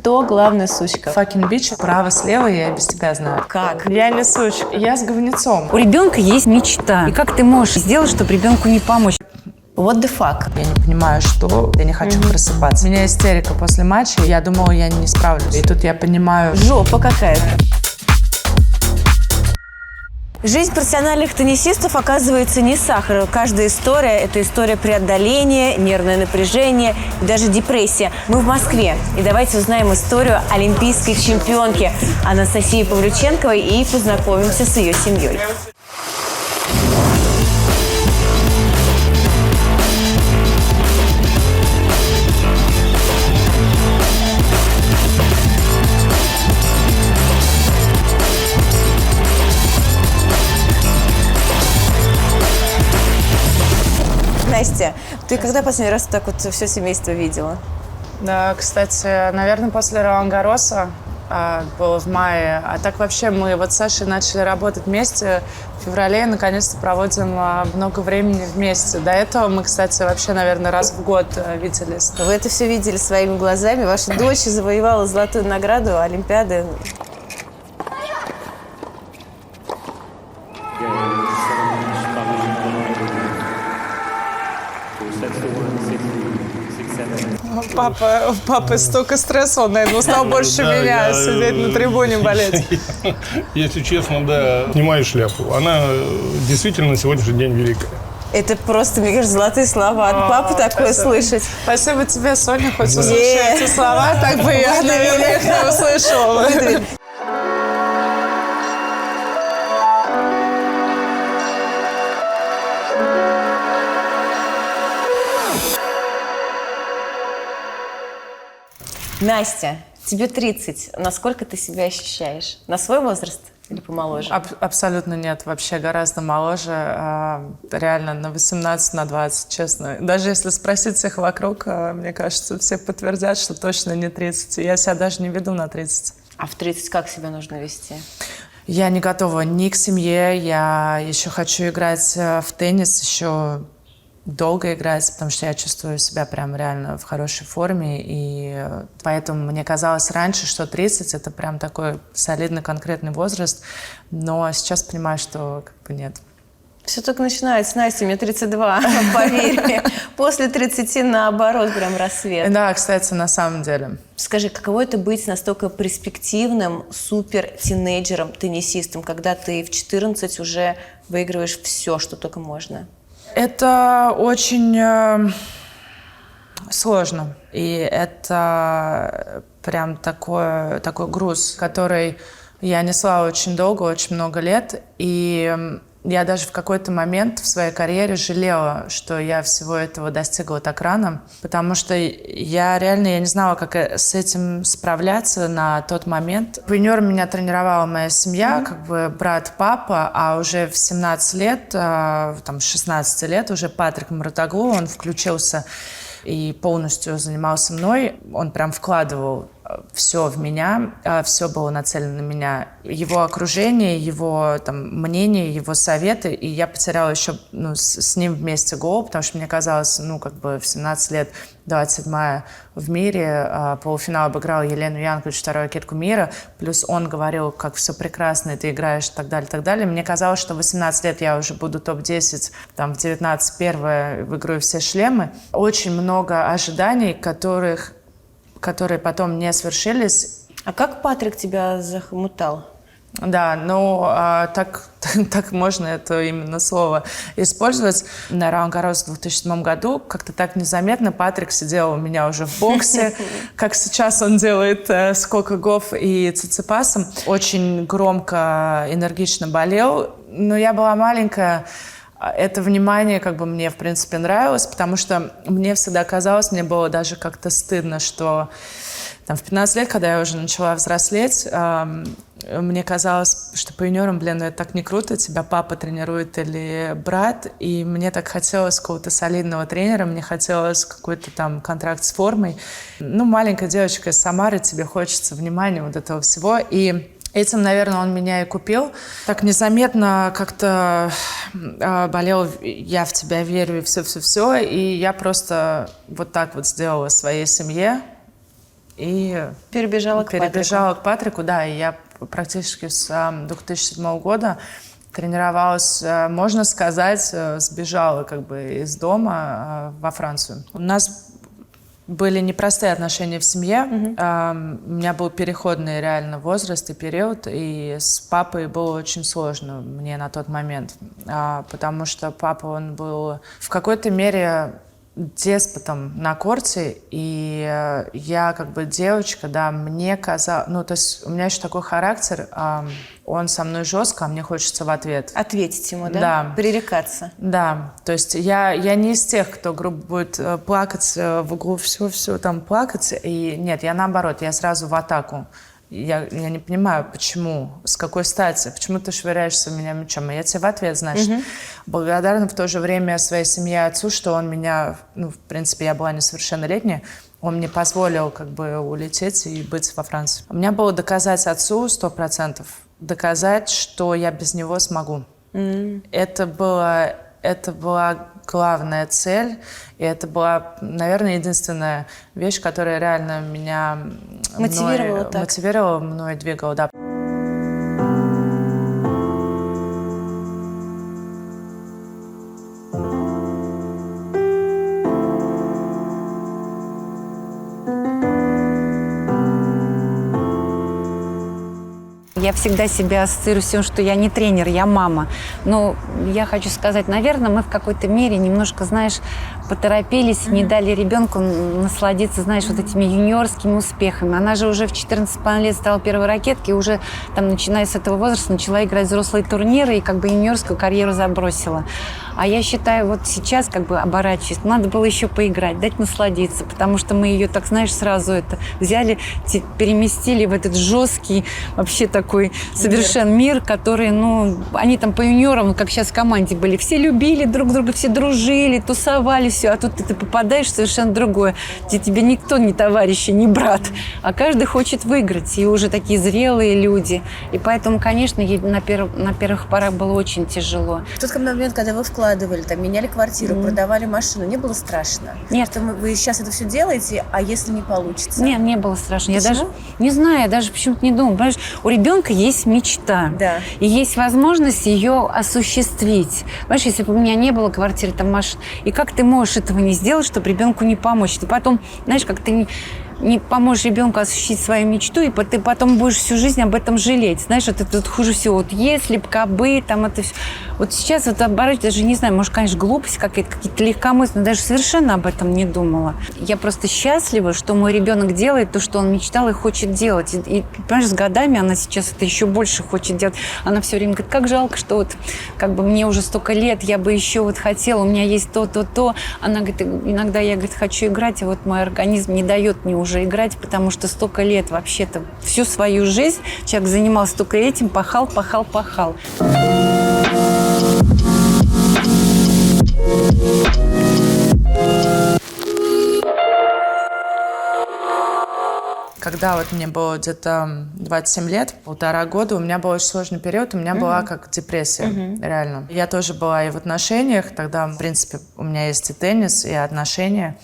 Кто главная сучка? Fucking bitch, право-слева, я без тебя знаю. Как? Я не сучка, я с говнецом. У ребенка есть мечта. И как ты можешь сделать, чтобы ребенку не помочь? What the fuck? Я не понимаю, что я не хочу просыпаться. У меня истерика после матча, я думала, я не справлюсь. И тут я понимаю... Жопа какая-то. Жизнь профессиональных теннисистов оказывается не сахар. Каждая история – это история преодоления, нервное напряжение и даже депрессия. Мы в Москве, и давайте узнаем историю олимпийской чемпионки Анастасии Павлюченковой и познакомимся с ее семьей. Настя, ты когда последний раз так вот все семейство видела? Да, кстати, наверное, после Ролан-Гарроса было в мае. А так вообще мы вот с Сашей начали работать вместе в феврале и наконец-то проводим много времени вместе. До этого мы, кстати, вообще, наверное, раз в год виделись. Вы это все видели своими глазами. Ваша дочь завоевала золотую награду Олимпиады. У папы столько стресса, он, наверное, устал больше меня сидеть на трибуне болеть. Если честно, да, снимаю шляпу. Она действительно на сегодняшний день великая. Это просто, мне кажется, золотые слова от папы такое слышать. Спасибо тебе, Соня, хоть услышала эти слова, так бы я, наверное, их не услышала. Настя, тебе 30. Насколько ты себя ощущаешь? На свой возраст или помоложе? Абсолютно нет, вообще гораздо моложе. Реально на 18, на 20, честно. Даже если спросить всех вокруг, мне кажется, все подтвердят, что точно не 30. Я себя даже не веду на 30. А в 30 как себя нужно вести? Я не готова ни к семье, я еще хочу играть в теннис, еще долго играть, потому что я чувствую себя прям реально в хорошей форме, и поэтому мне казалось раньше, что 30 — это прям такой солидный конкретный возраст, но сейчас понимаю, что как бы нет. Все только начинается. Настя, мне 32, поверь. После 30 наоборот, прям рассвет. Да, кстати, на самом деле. Скажи, каково это быть настолько перспективным супер-тинейджером, теннисистом, когда ты в 14 уже выигрываешь все, что только можно? Это очень сложно. И это прям такой груз, который я несла очень долго, очень много лет. И я даже в какой-то момент в своей карьере жалела, что я всего этого достигла так рано, потому что я не знала, как с этим справляться на тот момент. Юниором меня тренировала моя семья, как бы брат, папа, а уже в 17 лет, там 16 лет уже Патрик Муртаглу, он включился и полностью занимался мной. Он прям вкладывал все в меня, все было нацелено на меня. Его окружение, его там мнение, его советы. И я потеряла еще с ним вместе голову, потому что мне казалось, как бы в 17 лет 27-я в мире, полуфинал обыграл Елену Янкович, вторую ракетку мира, плюс он говорил, как все прекрасно, ты играешь, и так далее, и так далее. Мне казалось, что в 18 лет я уже буду топ-10, там в 19 первая выиграю все шлемы. Очень много ожиданий, которые потом не свершились. А как Патрик тебя захомутал? Да, так можно это именно слово использовать. На Ролан-Гаррос в 2007 году как-то так незаметно Патрик сидел у меня уже в боксе, как сейчас он делает с Коко Гауф и Циципасом. Очень громко, энергично болел, но я была маленькая. Это внимание как бы мне, в принципе, нравилось, потому что мне всегда казалось, мне было даже как-то стыдно, что там, в 15 лет, когда я уже начала взрослеть, мне казалось, что по юниорам, это так не круто, тебя папа тренирует или брат, и мне так хотелось какого-то солидного тренера, мне хотелось какой-то там контракт с формой. Маленькая девочка из Самары, тебе хочется внимания вот этого всего, и этим, наверное, он меня и купил. Так незаметно как-то болел «Я в тебя верю» и все-все-все. И я просто вот так вот сделала своей семье. И Перебежала к Патрику, да. И я практически с 2007 года тренировалась, можно сказать, сбежала как бы из дома во Францию. У нас были непростые отношения в семье. У меня был переходный реально возраст и период, и с папой было очень сложно мне на тот момент, потому что папа, он был в какой-то мере деспотом на корте, и я как бы девочка, да, мне казалось, ну, то есть у меня еще такой характер, он со мной жестко, а мне хочется в ответ. Ответить ему, да? Да. Пререкаться. Да, то есть я не из тех, кто, грубо, будет плакать в углу, все там плакать, и нет, я наоборот, я сразу в атаку. Я не понимаю, почему, с какой стати, почему ты швыряешься в меня мечом, и я тебе в ответ, значит, благодарна в то же время своей семье, отцу, что он меня, ну, в принципе, я была несовершеннолетняя, он мне позволил как бы улететь и быть во Франции. У меня было доказать отцу 100%, доказать, что я без него смогу. Это была главная цель, и это была, наверное, единственная вещь, которая реально меня мотивировала мной двигала, да. Я всегда себя ассоциирую с тем, что я не тренер, я мама. Но я хочу сказать, наверное, мы в какой-то мере немножко, знаешь, поторопились, не дали ребенку насладиться, знаешь, вот этими юниорскими успехами. Она же уже в 14,5 лет стала первой ракеткой, и уже там, начиная с этого возраста, начала играть взрослые турниры и как бы юниорскую карьеру забросила. А я считаю, вот сейчас, как бы оборачиваясь, надо было еще поиграть, дать насладиться, потому что мы ее, так знаешь, сразу это взяли, переместили в этот жесткий, вообще такой совершенно мир, который, ну, они там по юниорам, как сейчас в команде были, все любили друг друга, все дружили, тусовали, все, а тут ты попадаешь в совершенно другое, где тебе никто не товарищ, не брат, а каждый хочет выиграть, и уже такие зрелые люди, и поэтому, конечно, ей на первых порах было очень тяжело. В тот момент, когда вы вкладывали, там, меняли квартиру, продавали машину, не было страшно? Нет. Что вы сейчас это все делаете, а если не получится? Нет, не было страшно. Почему? Я даже не знаю, я даже почему-то не думала. Понимаешь, у ребенка есть мечта. Да. И есть возможность ее осуществить. Понимаешь, если бы у меня не было квартиры, там, машин, и как ты можешь этого не сделать, чтобы ребенку не помочь? Ты потом, знаешь, как ты не поможешь ребенку осуществить свою мечту, и ты потом будешь всю жизнь об этом жалеть. Знаешь, вот это вот хуже всего. Вот если б, кабы, там это все. Вот сейчас вот оборот, даже не знаю, может, конечно, глупость какие-то легкомысленные, даже совершенно об этом не думала. Я просто счастлива, что мой ребенок делает то, что он мечтал и хочет делать. И понимаешь, с годами она сейчас это еще больше хочет делать. Она все время говорит, как жалко, что вот как бы мне уже столько лет, я бы еще вот хотела, у меня есть то. Она говорит, иногда я, говорит, хочу играть, а вот мой организм не дает мне уже играть, потому что столько лет вообще-то всю свою жизнь человек занимался только этим, пахал. Когда вот мне было где-то 27 лет, 1,5 года, у меня был очень сложный период, у меня была как депрессия, реально. Я тоже была и в отношениях, тогда, в принципе, у меня есть и теннис, и отношения,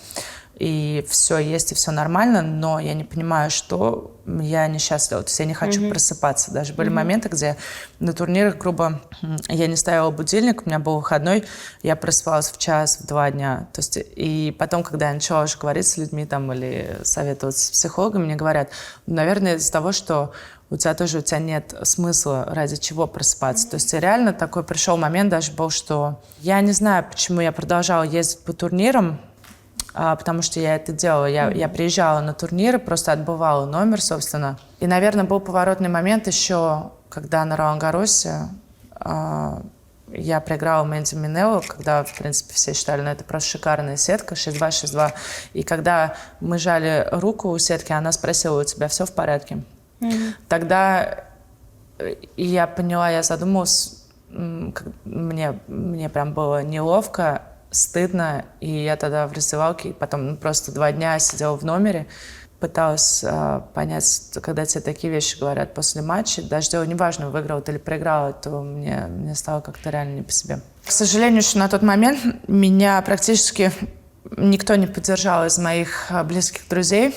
и все есть, и все нормально, но я не понимаю, что я несчастлива, то есть я не хочу просыпаться. Даже были моменты, где на турнирах, грубо, я не ставила будильник, у меня был выходной, я просыпалась в час, в 2 дня. То есть, и потом, когда я начала уже говорить с людьми там, или советоваться с психологом, мне говорят, наверное, из-за того, что у тебя нет смысла, ради чего просыпаться. То есть реально такой пришел момент даже был, что я не знаю, почему я продолжала ездить по турнирам, потому что я это делала. Я приезжала на турниры, просто отбывала номер, собственно. И, наверное, был поворотный момент еще, когда на Ролан-Гарросе я проиграла Мэнди Минеллу, когда, в принципе, все считали, это просто шикарная сетка, 6-2, 6-2. И когда мы жали руку у сетки, она спросила, у тебя все в порядке? Тогда я поняла, я задумалась, мне прям было неловко, стыдно, и я тогда в раздевалке, потом просто 2 дня сидела в номере, пыталась понять, когда тебе такие вещи говорят после матча, даже дело неважно, выиграл ты или проиграл, то мне стало как-то реально не по себе. К сожалению, что на тот момент меня практически никто не поддержал из моих близких друзей.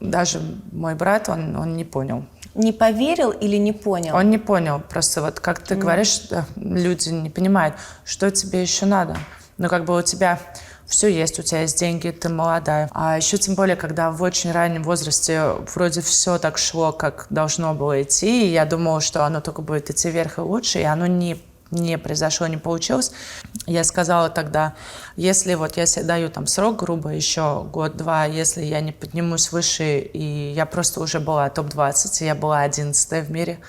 Даже мой брат, он не понял. Не поверил или не понял? Он не понял. Просто вот как ты говоришь, люди не понимают, что тебе еще надо. Ну, как бы у тебя все есть, у тебя есть деньги, ты молодая. А еще тем более, когда в очень раннем возрасте вроде все так шло, как должно было идти, и я думала, что оно только будет идти вверх и лучше, и оно не произошло, не получилось. Я сказала тогда, если вот я себе даю там срок, грубо, еще год-два, если я не поднимусь выше, и я просто уже была топ-20, я была 11-я в мире,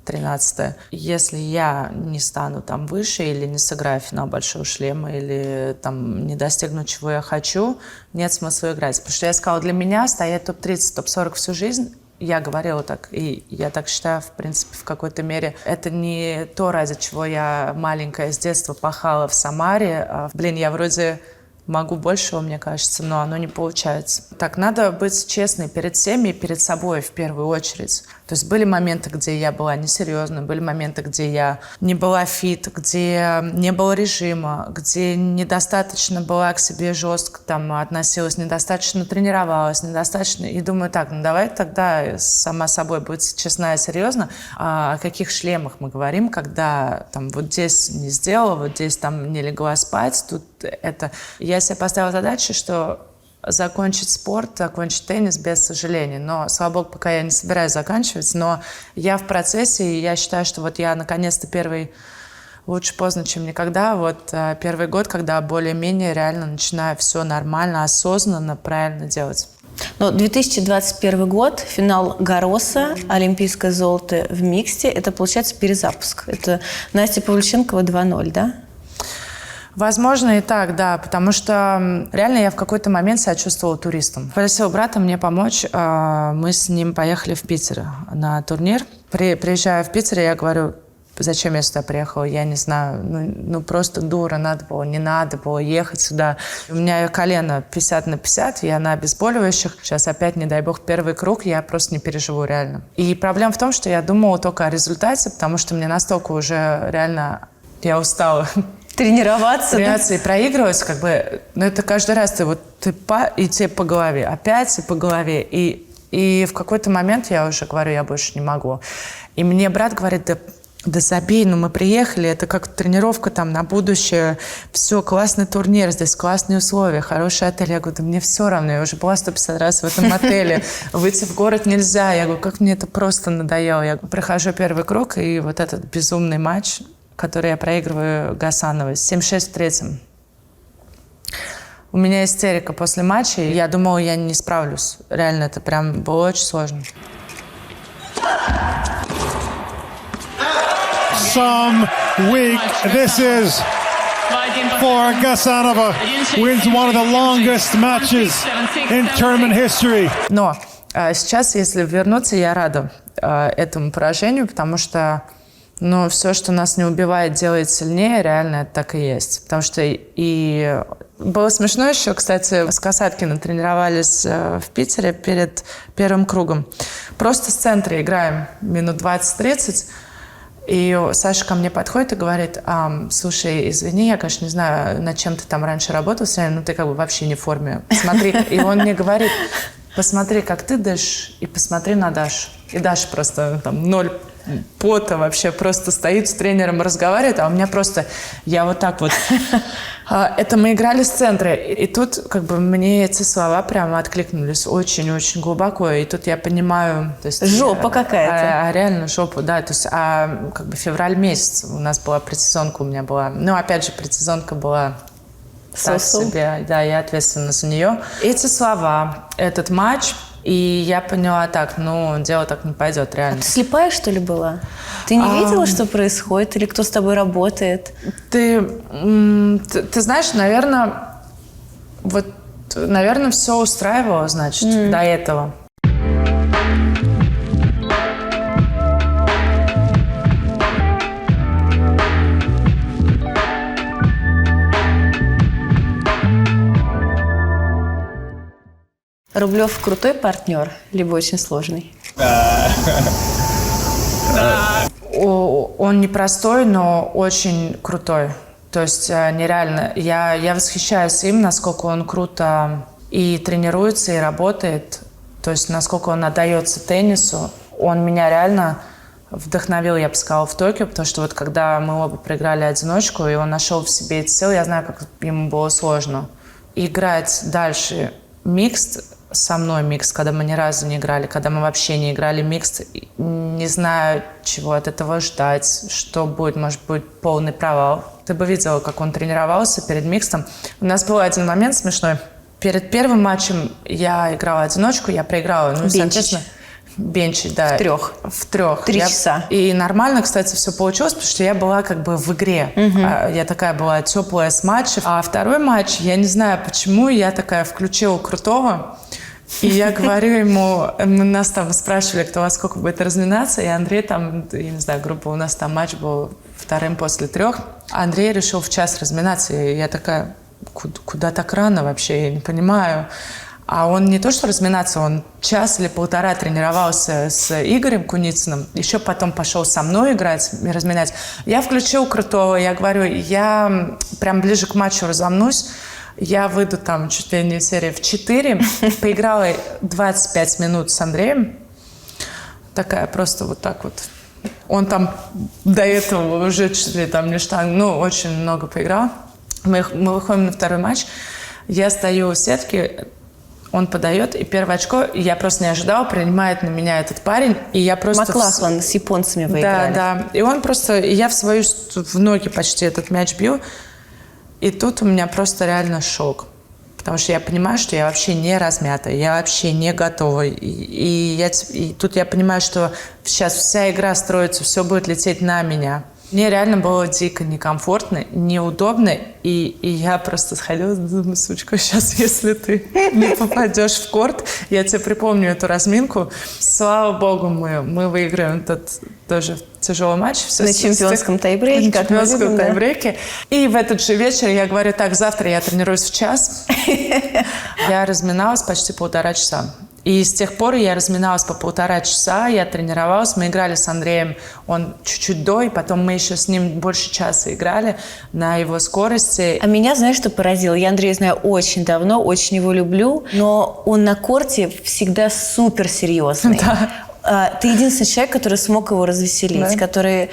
13-я. Если я не стану там выше или не сыграю финал Большого шлема или там не достигну, чего я хочу, нет смысла играть. Потому что я сказала, для меня стоять топ-30, топ-40 всю жизнь, я говорила так, и я так считаю, в принципе, в какой-то мере. Это не то, ради чего я маленькая с детства пахала в Самаре. Блин, я вроде могу большего, мне кажется, но оно не получается. Так, надо быть честной перед всеми и перед собой в первую очередь. То есть были моменты, где я была несерьезной, были моменты, где я не была фит, где не было режима, где недостаточно была к себе жестко там, относилась, недостаточно тренировалась, недостаточно. И думаю, так, ну давай тогда сама собой быть честна и серьезна. О каких шлемах мы говорим, когда там вот здесь не сделала, вот здесь там не легла спать, тут это... Я себе поставила задачу, что закончить спорт, закончить теннис без сожалений. Но, слава богу, пока я не собираюсь заканчивать, но я в процессе, и я считаю, что вот я наконец-то лучше поздно, чем никогда, вот первый год, когда более-менее реально начинаю все нормально, осознанно, правильно делать. Но 2021 год, финал Гарроса, олимпийское золото в миксте, это, получается, перезапуск. Это Настя Павлюченкова 2:0, да? Возможно, и так, да, потому что реально я в какой-то момент себя чувствовала туристом. Попросила брата мне помочь, мы с ним поехали в Питер на турнир. Приезжая в Питер, я говорю, зачем я сюда приехала, я не знаю, ну просто дура, не надо было ехать сюда. У меня колено 50/50, я на обезболивающих. Сейчас опять, не дай бог, первый круг, я просто не переживу реально. И проблема в том, что я думала только о результате, потому что мне настолько уже реально, я устала. Тренироваться, и проигрывать, как бы, ну это каждый раз и тебе по голове, опять и по голове. И в какой-то момент я уже говорю, я больше не могу. И мне брат говорит, да забей, мы приехали, это как тренировка там на будущее, все, классный турнир, здесь классные условия, хороший отель. Я говорю, да мне все равно, я уже была 150 раз в этом отеле, выйти в город нельзя. Я говорю, как мне это просто надоело. Я прохожу первый круг, и вот этот безумный матч, который я проигрываю Гасановой, 7-6 в третьем. У меня истерика после матча, и я думала, я не справлюсь. Реально, это прям было очень сложно. Some week this is for Gasanova. Wins one of the longest matches in tournament history. Но сейчас, если вернуться, я рада этому поражению, потому что все, что нас не убивает, делает сильнее, реально это так и есть. Потому что и было смешно еще, кстати, с Касаткиным тренировались в Питере перед первым кругом. Просто с центра играем минут 20-30, и Саша ко мне подходит и говорит, слушай, извини, я, конечно, не знаю, над чем ты там раньше работал, но ты как бы вообще не в форме. Смотри, и он мне говорит, посмотри, как ты дышишь, и посмотри на Дашу. И Даша просто там 0 пота вообще, просто стоит с тренером, разговаривает, а у меня просто, я вот так вот. Это мы играли с центра, и тут как бы мне эти слова прямо откликнулись очень-очень глубоко, и тут я понимаю... То есть, жопа какая-то. Реально жопа, да, то есть как бы февраль месяц у нас была предсезонка, у меня была, опять же, предсезонка была... Так себе, да, я ответственна за нее. Эти слова, этот матч, и я поняла, так, дело так не пойдет, реально. А ты слепая, что ли, была? Ты не видела, что происходит, или кто с тобой работает? Ты знаешь, наверное, все устраивало, значит, до этого. Рублев крутой партнер, либо очень сложный? Он непростой, но очень крутой. То есть нереально. Я восхищаюсь им, насколько он круто и тренируется, и работает. То есть насколько он отдается теннису. Он меня реально вдохновил, я бы сказала, в Токио, потому что вот когда мы оба проиграли одиночку, и он нашел в себе эти силы, я знаю, как ему было сложно. Играть дальше микс со мной, микс, когда мы ни разу не играли, когда мы вообще не играли микс, не знаю, чего от этого ждать, что будет, может быть, полный провал. Ты бы видела, как он тренировался перед миксом. У нас был один момент смешной. Перед первым матчем я играла одиночку, я проиграла. Ну, соответственно, бенчить, да. В трех. 3 часа. И нормально, кстати, все получилось, потому что я была как бы в игре. Я такая была теплая с матчев. А второй матч, я не знаю почему, я такая включила крутого. И я говорю ему, нас там спрашивали, кто во сколько будет разминаться, и Андрей там, я не знаю, группа, у нас там матч был вторым после 3. Андрей решил в час разминаться, и я такая, куда так рано вообще, я не понимаю. А он не то что разминаться, он час или полтора тренировался с Игорем Куницыным, еще потом пошел со мной играть, разминать. Я включил крутого, я говорю, я прям ближе к матчу разомнусь, я выйду там чуть ли не серии в 4, поиграла 25 минут с Андреем, такая просто вот так вот. Он там до этого уже чуть ли там не штанг, ну, очень много поиграл. Мы выходим на второй матч, я стою в сетке, он подает, и первое очко, я просто не ожидала, принимает на меня этот парень, и я просто... Маклахлан с японцами вы играли. Да. И он просто... И я в ноги почти этот мяч бью, и тут у меня просто реально шок. Потому что я понимаю, что я вообще не размята, я вообще не готова. И тут я понимаю, что сейчас вся игра строится, все будет лететь на меня. Мне реально было дико некомфортно, неудобно, и я просто сходила, думаю, сучка, сейчас, если ты не попадешь в корт, я тебе припомню эту разминку. Слава богу, мы выиграем этот тоже тяжелый матч. На чемпионском тайбрейке. На чемпионском тайбрейке. И в этот же вечер я говорю, так, завтра я тренируюсь в час. Я разминалась почти 1,5 часа. И с тех пор я разминалась по 1,5 часа, я тренировалась, мы играли с Андреем, он чуть-чуть до, и потом мы еще с ним больше часа играли на его скорости. А меня, знаешь, что поразило? Я Андрея знаю очень давно, очень его люблю, но он на корте всегда супер серьезный. Да. Ты единственный человек, который смог его развеселить, да. Который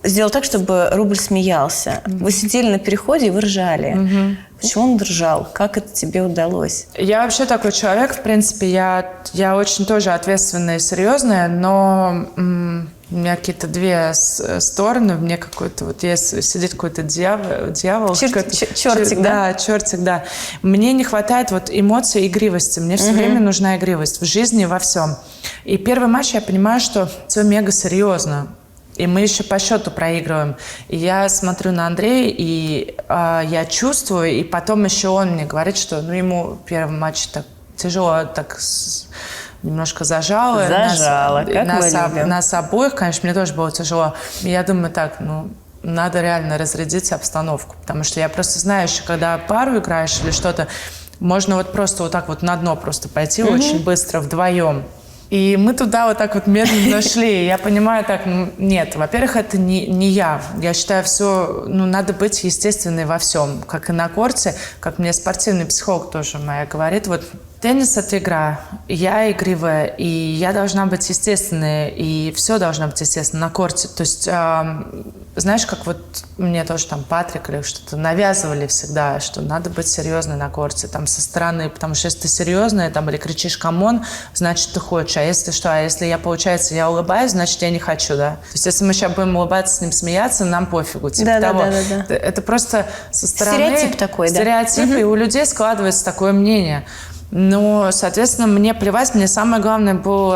сделал так, чтобы рубль смеялся. Вы сидели на переходе и вы ржали. Почему он дрожал? Как это тебе удалось? Я вообще такой человек, в принципе, я очень тоже ответственная и серьезная, но у меня какие-то две стороны, мне какой-то вот есть, сидит какой-то дьявол. Чертик, да? Да, чертик, да. Мне не хватает вот эмоций, игривости. Мне все время нужна игривость в жизни, во всем. И первый матч я понимаю, что все мега серьезно. И мы еще по счету проигрываем. И я смотрю на Андрея, и я чувствую, и потом еще он мне говорит, что ему первый матч так тяжело, так немножко зажало. Зажало, как мы любим. Нас обоих, конечно, мне тоже было тяжело. И я думаю, так, надо реально разрядить обстановку. Потому что я просто знаю, еще когда пару играешь или что-то, можно вот просто вот так вот на дно просто пойти очень быстро вдвоем. И мы туда вот так вот медленно шли. Я понимаю, так, нет, во-первых, это не я. Я считаю, все, надо быть естественной во всем. Как и на корте, как мне спортивный психолог тоже моя говорит, вот теннис – это игра, я игривая, и я должна быть естественной, и все должно быть естественно на корте. То есть, знаешь, как вот мне тоже там Патрик или что-то навязывали всегда, что надо быть серьезной на корте, там со стороны, потому что если ты серьезная там, или кричишь «камон», значит, ты хочешь. А если что? А если получается, я улыбаюсь, значит, я не хочу, да? То есть, если мы сейчас будем улыбаться, с ним смеяться, нам пофигу. Типа того. Да. Это просто со стороны... Стереотип такой, да? Стереотип, и у людей складывается такое мнение. Но, соответственно, мне плевать, мне самое главное был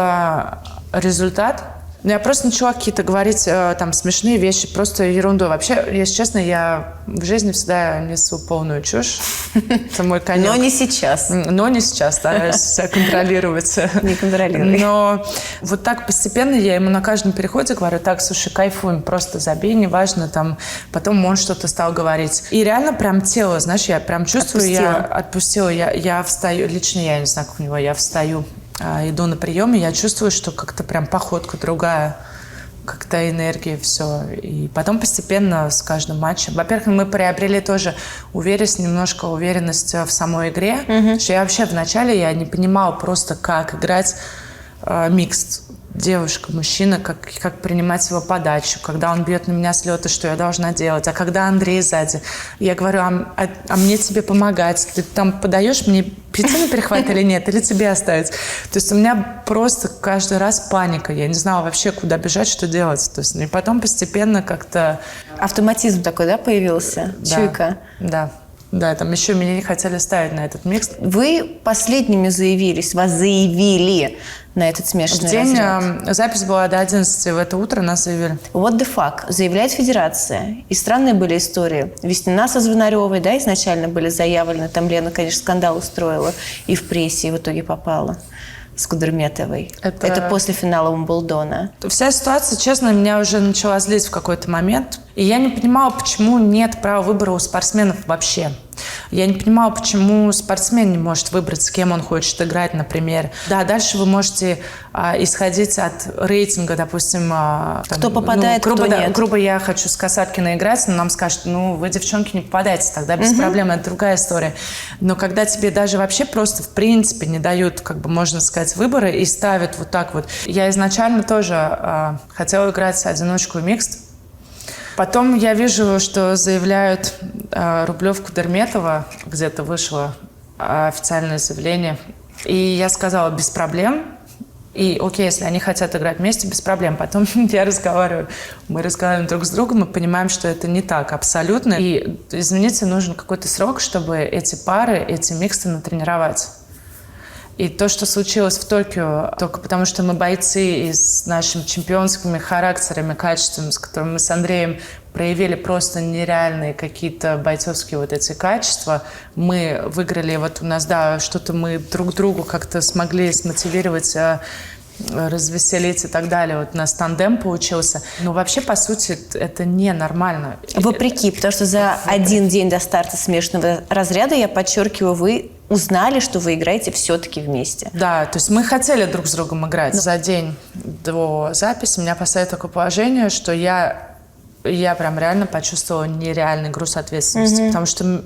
результат. Я просто начала какие-то говорить там смешные вещи, просто ерунду. Вообще, если честно, я в жизни всегда несу полную чушь. Это мой конек. Но не сейчас. Но не сейчас, стараюсь себя контролировать. Не контролируй. Но вот так постепенно я ему на каждом переходе говорю, так, слушай, кайфуем, просто забей, неважно, там, потом он что-то стал говорить. И реально прям тело, знаешь, я прям чувствую, я отпустила, я встаю, лично я не знаю, как у него, я встаю, иду на прием, и я чувствую, что как-то прям походка другая. как-то энергии, все. И потом постепенно с каждым матчем. Во-первых, мы приобрели тоже немножко уверенность в самой игре. Что я вообще вначале я не понимала просто, как играть микс. Девушка, мужчина, как принимать его подачу, когда он бьет на меня с лета, что я должна делать, а когда Андрей сзади. Я говорю, а мне тебе помогать? Ты там подаешь, мне пяти на перехват или нет, или тебе оставить? То есть у меня просто каждый раз паника. Я не знала вообще, куда бежать, что делать. То есть, и потом постепенно как-то... Автоматизм такой, да, появился? Да, чуйка. Да, там еще меня не хотели ставить на этот микс. Вы последними вас заявили на этот смешанный В день разряд. запись была до 11, в это утро нас заявили. What the fuck? Заявляет федерация. И странные были истории. Веснина со Звонаревой, да, изначально были заявлены. Там Лена, конечно, скандал устроила и в прессе, и в итоге попала с Кудерметовой. Это после финала Уимблдона. Вся ситуация, честно, меня уже начала злить в какой-то момент. И я не понимала, почему нет права выбора у спортсменов вообще. Я не понимала, почему спортсмен не может выбрать, с кем он хочет играть, например. Да, дальше вы можете исходить от рейтинга, допустим... Кто попадает, кто нет. Грубо я хочу с Касаткиной играть, но нам скажут, вы, девчонки, не попадаете, тогда без проблем, это другая история. Но когда тебе даже вообще просто в принципе не дают, можно сказать, выбора и ставят вот так вот. Я изначально тоже хотела играть одиночку и микс. Потом я вижу, что заявляют Рублев Кудерметова, где-то вышло официальное заявление. И я сказала, без проблем. И окей, если они хотят играть вместе, без проблем. Потом мы разговариваем друг с другом, мы понимаем, что это не так абсолютно. И, извините, нужен какой-то срок, чтобы эти пары, эти миксы натренировать. И то, что случилось в Токио, только потому что мы бойцы и с нашими чемпионскими характерами, качествами, с которыми мы с Андреем проявили просто нереальные какие-то бойцовские вот эти качества, мы выиграли, у нас, что-то мы друг другу как-то смогли смотивировать, развеселить и так далее. У нас тандем получился. Но вообще, по сути, это ненормально. Вопреки, потому что за один день до старта смешанного разряда, я подчеркиваю, вы узнали, что вы играете все-таки вместе. Да, то есть мы хотели друг с другом играть. За день до записи меня поставили в такое положение, что я прям реально почувствовала нереальный груз ответственности. Потому что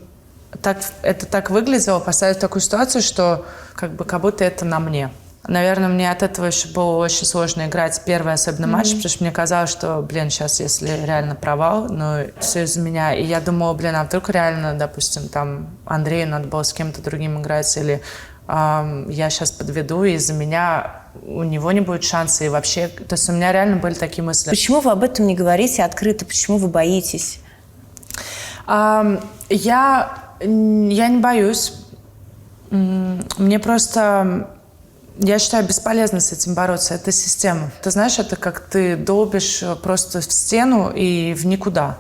это так выглядело, поставить в такую ситуацию, что как будто это на мне. Наверное, мне от этого еще было очень сложно играть первый особенно матч, потому что мне казалось, что, сейчас, если реально провал, все из-за меня. И я думала, а вдруг реально, допустим, там Андрею надо было с кем-то другим играть, или я сейчас подведу, и из-за меня у него не будет шанса, и вообще... То есть у меня реально были такие мысли. Почему вы об этом не говорите открыто? Почему вы боитесь? Я не боюсь. Мне просто... Я считаю, бесполезно с этим бороться. Это система. Ты знаешь, это как ты долбишь просто в стену и в никуда.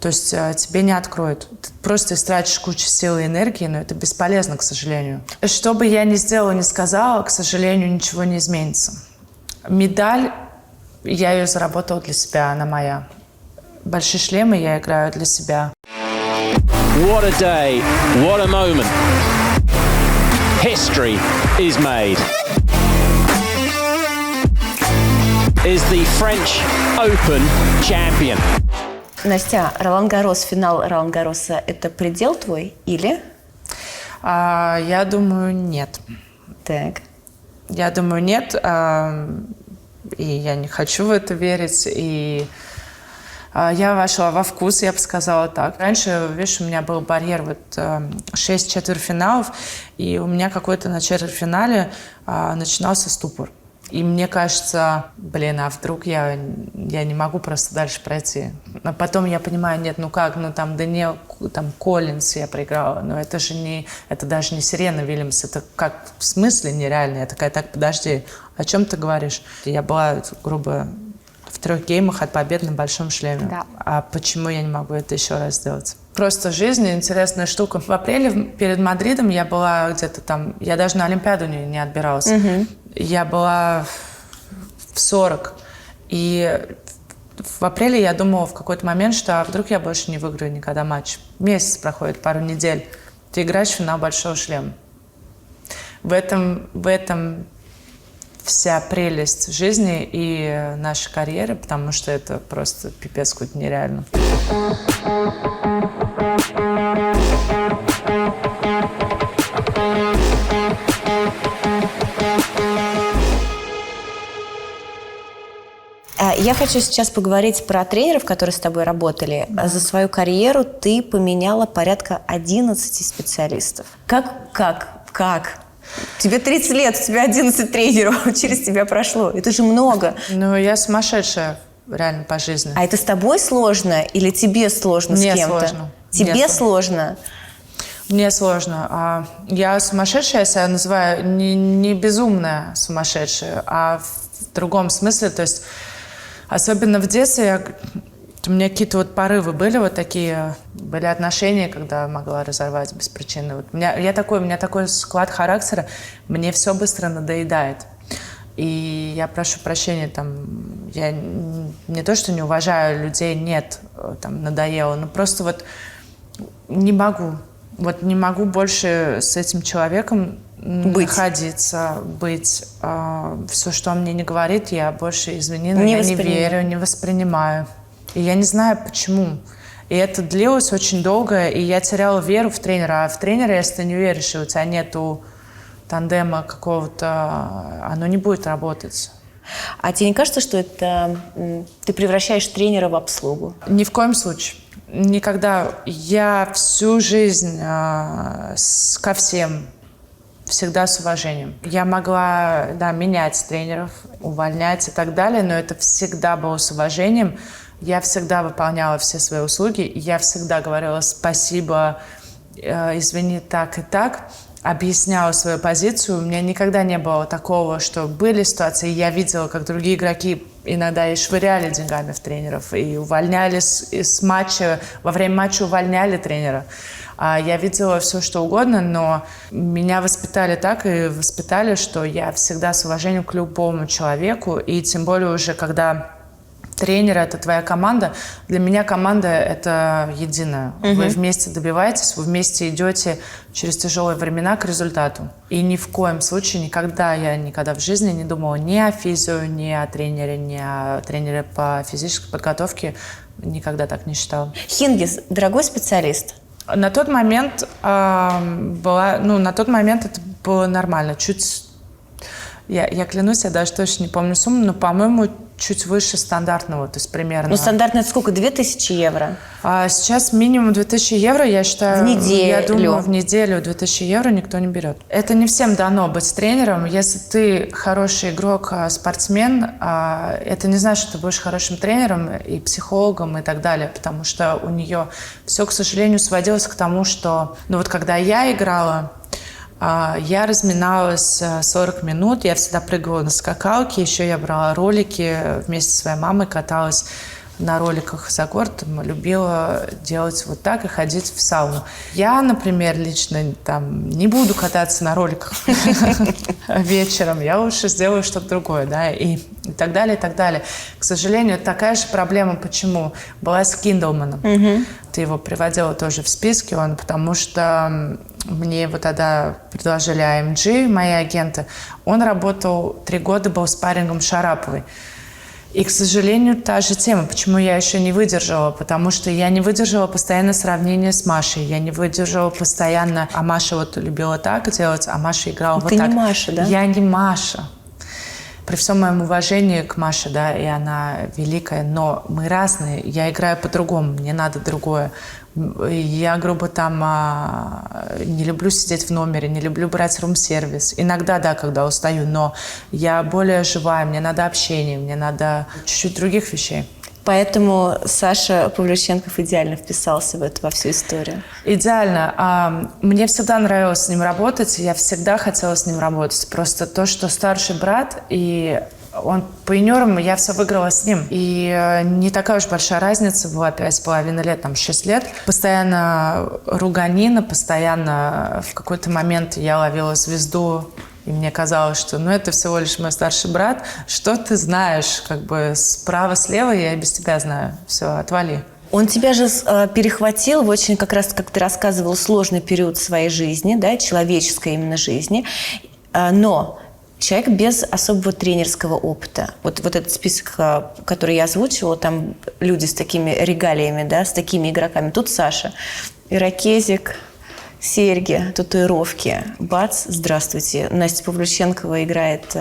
То есть тебе не откроют. Ты просто истратишь кучу сил и энергии, но это бесполезно, к сожалению. Что бы я ни сделала, ни сказала, к сожалению, ничего не изменится. Медаль, я ее заработала для себя, она моя. Большие шлемы я играю для себя. What a day, what a moment. History is made. Is the French Open champion. Настя, Ролан-Гаррос, финал Ролан-Гарроса – это предел твой или? Я думаю, нет. Так. Я думаю, нет. И я не хочу в это верить. И я вошла во вкус, я бы сказала так. Раньше, видишь, у меня был барьер 6 четвертьфиналов, и у меня какой-то на четвертьфинале начинался ступор. И мне кажется, а вдруг я не могу просто дальше пройти. А потом я понимаю, нет, там Даниэл, там Коллинс я проиграла, но это даже не Серена Вильямс, это как в смысле нереально. Я такая, так, подожди, о чем ты говоришь? Я была, грубо, в 3 геймах от победы на большом шлеме. Да. А почему я не могу это еще раз сделать? Просто жизнь интересная штука. В апреле перед Мадридом я была где-то там, я даже на Олимпиаду не отбиралась. Я была в 40. И в апреле я думала в какой-то момент, что вдруг я больше не выиграю никогда матч. Месяц проходит, пару недель. Ты играешь в финал большого шлема. В этом вся прелесть жизни и нашей карьеры, потому что это просто пипец какой-то нереально. Я хочу сейчас поговорить про тренеров, которые с тобой работали. За свою карьеру ты поменяла порядка 11 специалистов. Как? Тебе 30 лет, у тебя 11 тренеров через тебя прошло. Это же много. Ну, я сумасшедшая реально по жизни. А это с тобой сложно или тебе сложно Мне с кем-то? сложно. Тебе Мне сложно? Мне сложно. Я сумасшедшая, я себя называю не безумная сумасшедшая, а в другом смысле. То есть, особенно в детстве, у меня какие-то вот порывы были вот такие, были отношения, когда могла разорвать без причины. Вот у меня такой склад характера, мне все быстро надоедает. И я прошу прощения, там, я не то, что не уважаю людей, нет, там, надоело, но просто вот не могу. Вот не могу больше с этим человеком находиться, быть. Все, что он мне не говорит, я больше, извини, но я не верю, не воспринимаю. И я не знаю, почему. И это длилось очень долго, и я теряла веру в тренера. А в тренера, если ты не веришь, и у тебя нету тандема какого-то, оно не будет работать. А тебе не кажется, что это ты превращаешь тренера в обслугу? Ни в коем случае. Никогда. Я всю жизнь ко всем всегда с уважением. Я могла, менять тренеров, увольнять и так далее, но это всегда было с уважением. Я всегда выполняла все свои услуги, я всегда говорила спасибо, извини, так и так, объясняла свою позицию. У меня никогда не было такого, что были ситуации, я видела, как другие игроки иногда и швыряли деньгами в тренеров, и увольняли с матча, во время матча увольняли тренера. Я видела все, что угодно, но меня воспитали так и воспитали, что я всегда с уважением к любому человеку, и тем более уже когда тренер — это твоя команда. Для меня команда — это единая. Вы вместе добиваетесь, вы вместе идете через тяжелые времена к результату. И ни в коем случае я никогда в жизни не думала ни о физио, ни о тренере по физической подготовке. Никогда так не считала. Хингис – дорогой специалист? На тот момент это было нормально. Я клянусь, я даже точно не помню сумму, но, по-моему, чуть выше стандартного, то есть примерно. Ну, стандартно это сколько? 2000 евро? Сейчас минимум 2000 евро, я считаю. В неделю? Я думаю, в неделю 2000 евро никто не берет. Это не всем дано быть тренером. Если ты хороший игрок, спортсмен, это не значит, что ты будешь хорошим тренером и психологом и так далее, потому что у нее все, к сожалению, сводилось к тому, что... когда я играла, я разминалась 40 минут, я всегда прыгала на скакалке, еще я брала ролики, вместе со своей мамой каталась на роликах за город, любила делать вот так и ходить в сауну. Я, например, лично не буду кататься на роликах вечером, я лучше сделаю что-то другое, и так далее, и так далее. К сожалению, такая же проблема, почему была с Киндлманом. Ты его приводила тоже в списке, потому что мне тогда предложили AMG, мои агенты. Он работал 3 года, был спаррингом Шараповой. И, к сожалению, та же тема, почему я еще не выдержала, потому что я не выдержала постоянно сравнение с Машей, я не выдержала постоянно, а Маша любила так делать, а Маша играла вот так. Ты не Маша, да? Я не Маша. При всем моем уважении к Маше, и она великая, но мы разные, я играю по-другому, мне надо другое. Я, грубо, не люблю сидеть в номере, не люблю брать рум-сервис. Иногда, когда устаю, но я более живая, мне надо общение, мне надо чуть-чуть других вещей. Поэтому Саша Павлюченков идеально вписался во всю историю. Идеально. Мне всегда нравилось с ним работать, я всегда хотела с ним работать. Просто то, что старший брат, и он по юниорам, я все выиграла с ним. И не такая уж большая разница была, 5,5 лет, 6 лет. Постоянно руганина, постоянно в какой-то момент я ловила звезду, и мне казалось, что это всего лишь мой старший брат. Что ты знаешь? Справа-слева я и без тебя знаю. Все, отвали. Он тебя же перехватил в очень, как раз, как ты рассказывал, сложный период своей жизни, человеческой именно жизни. Но человек без особого тренерского опыта. Вот этот список, который я озвучивала, там люди с такими регалиями, да, с такими игроками. Тут Саша, ирокезик, серьги, татуировки. Бац, здравствуйте. Настя Павлюченкова играет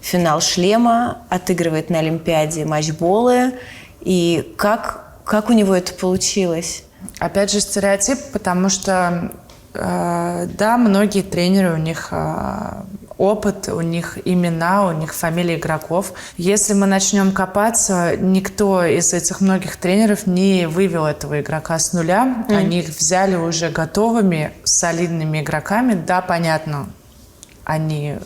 финал шлема, отыгрывает на Олимпиаде матчболы. И как у него это получилось? Опять же, стереотип, потому что, да, многие тренеры, у них опыт, у них имена, у них фамилии игроков. Если мы начнем копаться, никто из этих многих тренеров не вывел этого игрока с нуля. Они их взяли уже готовыми, солидными игроками. Да, понятно, они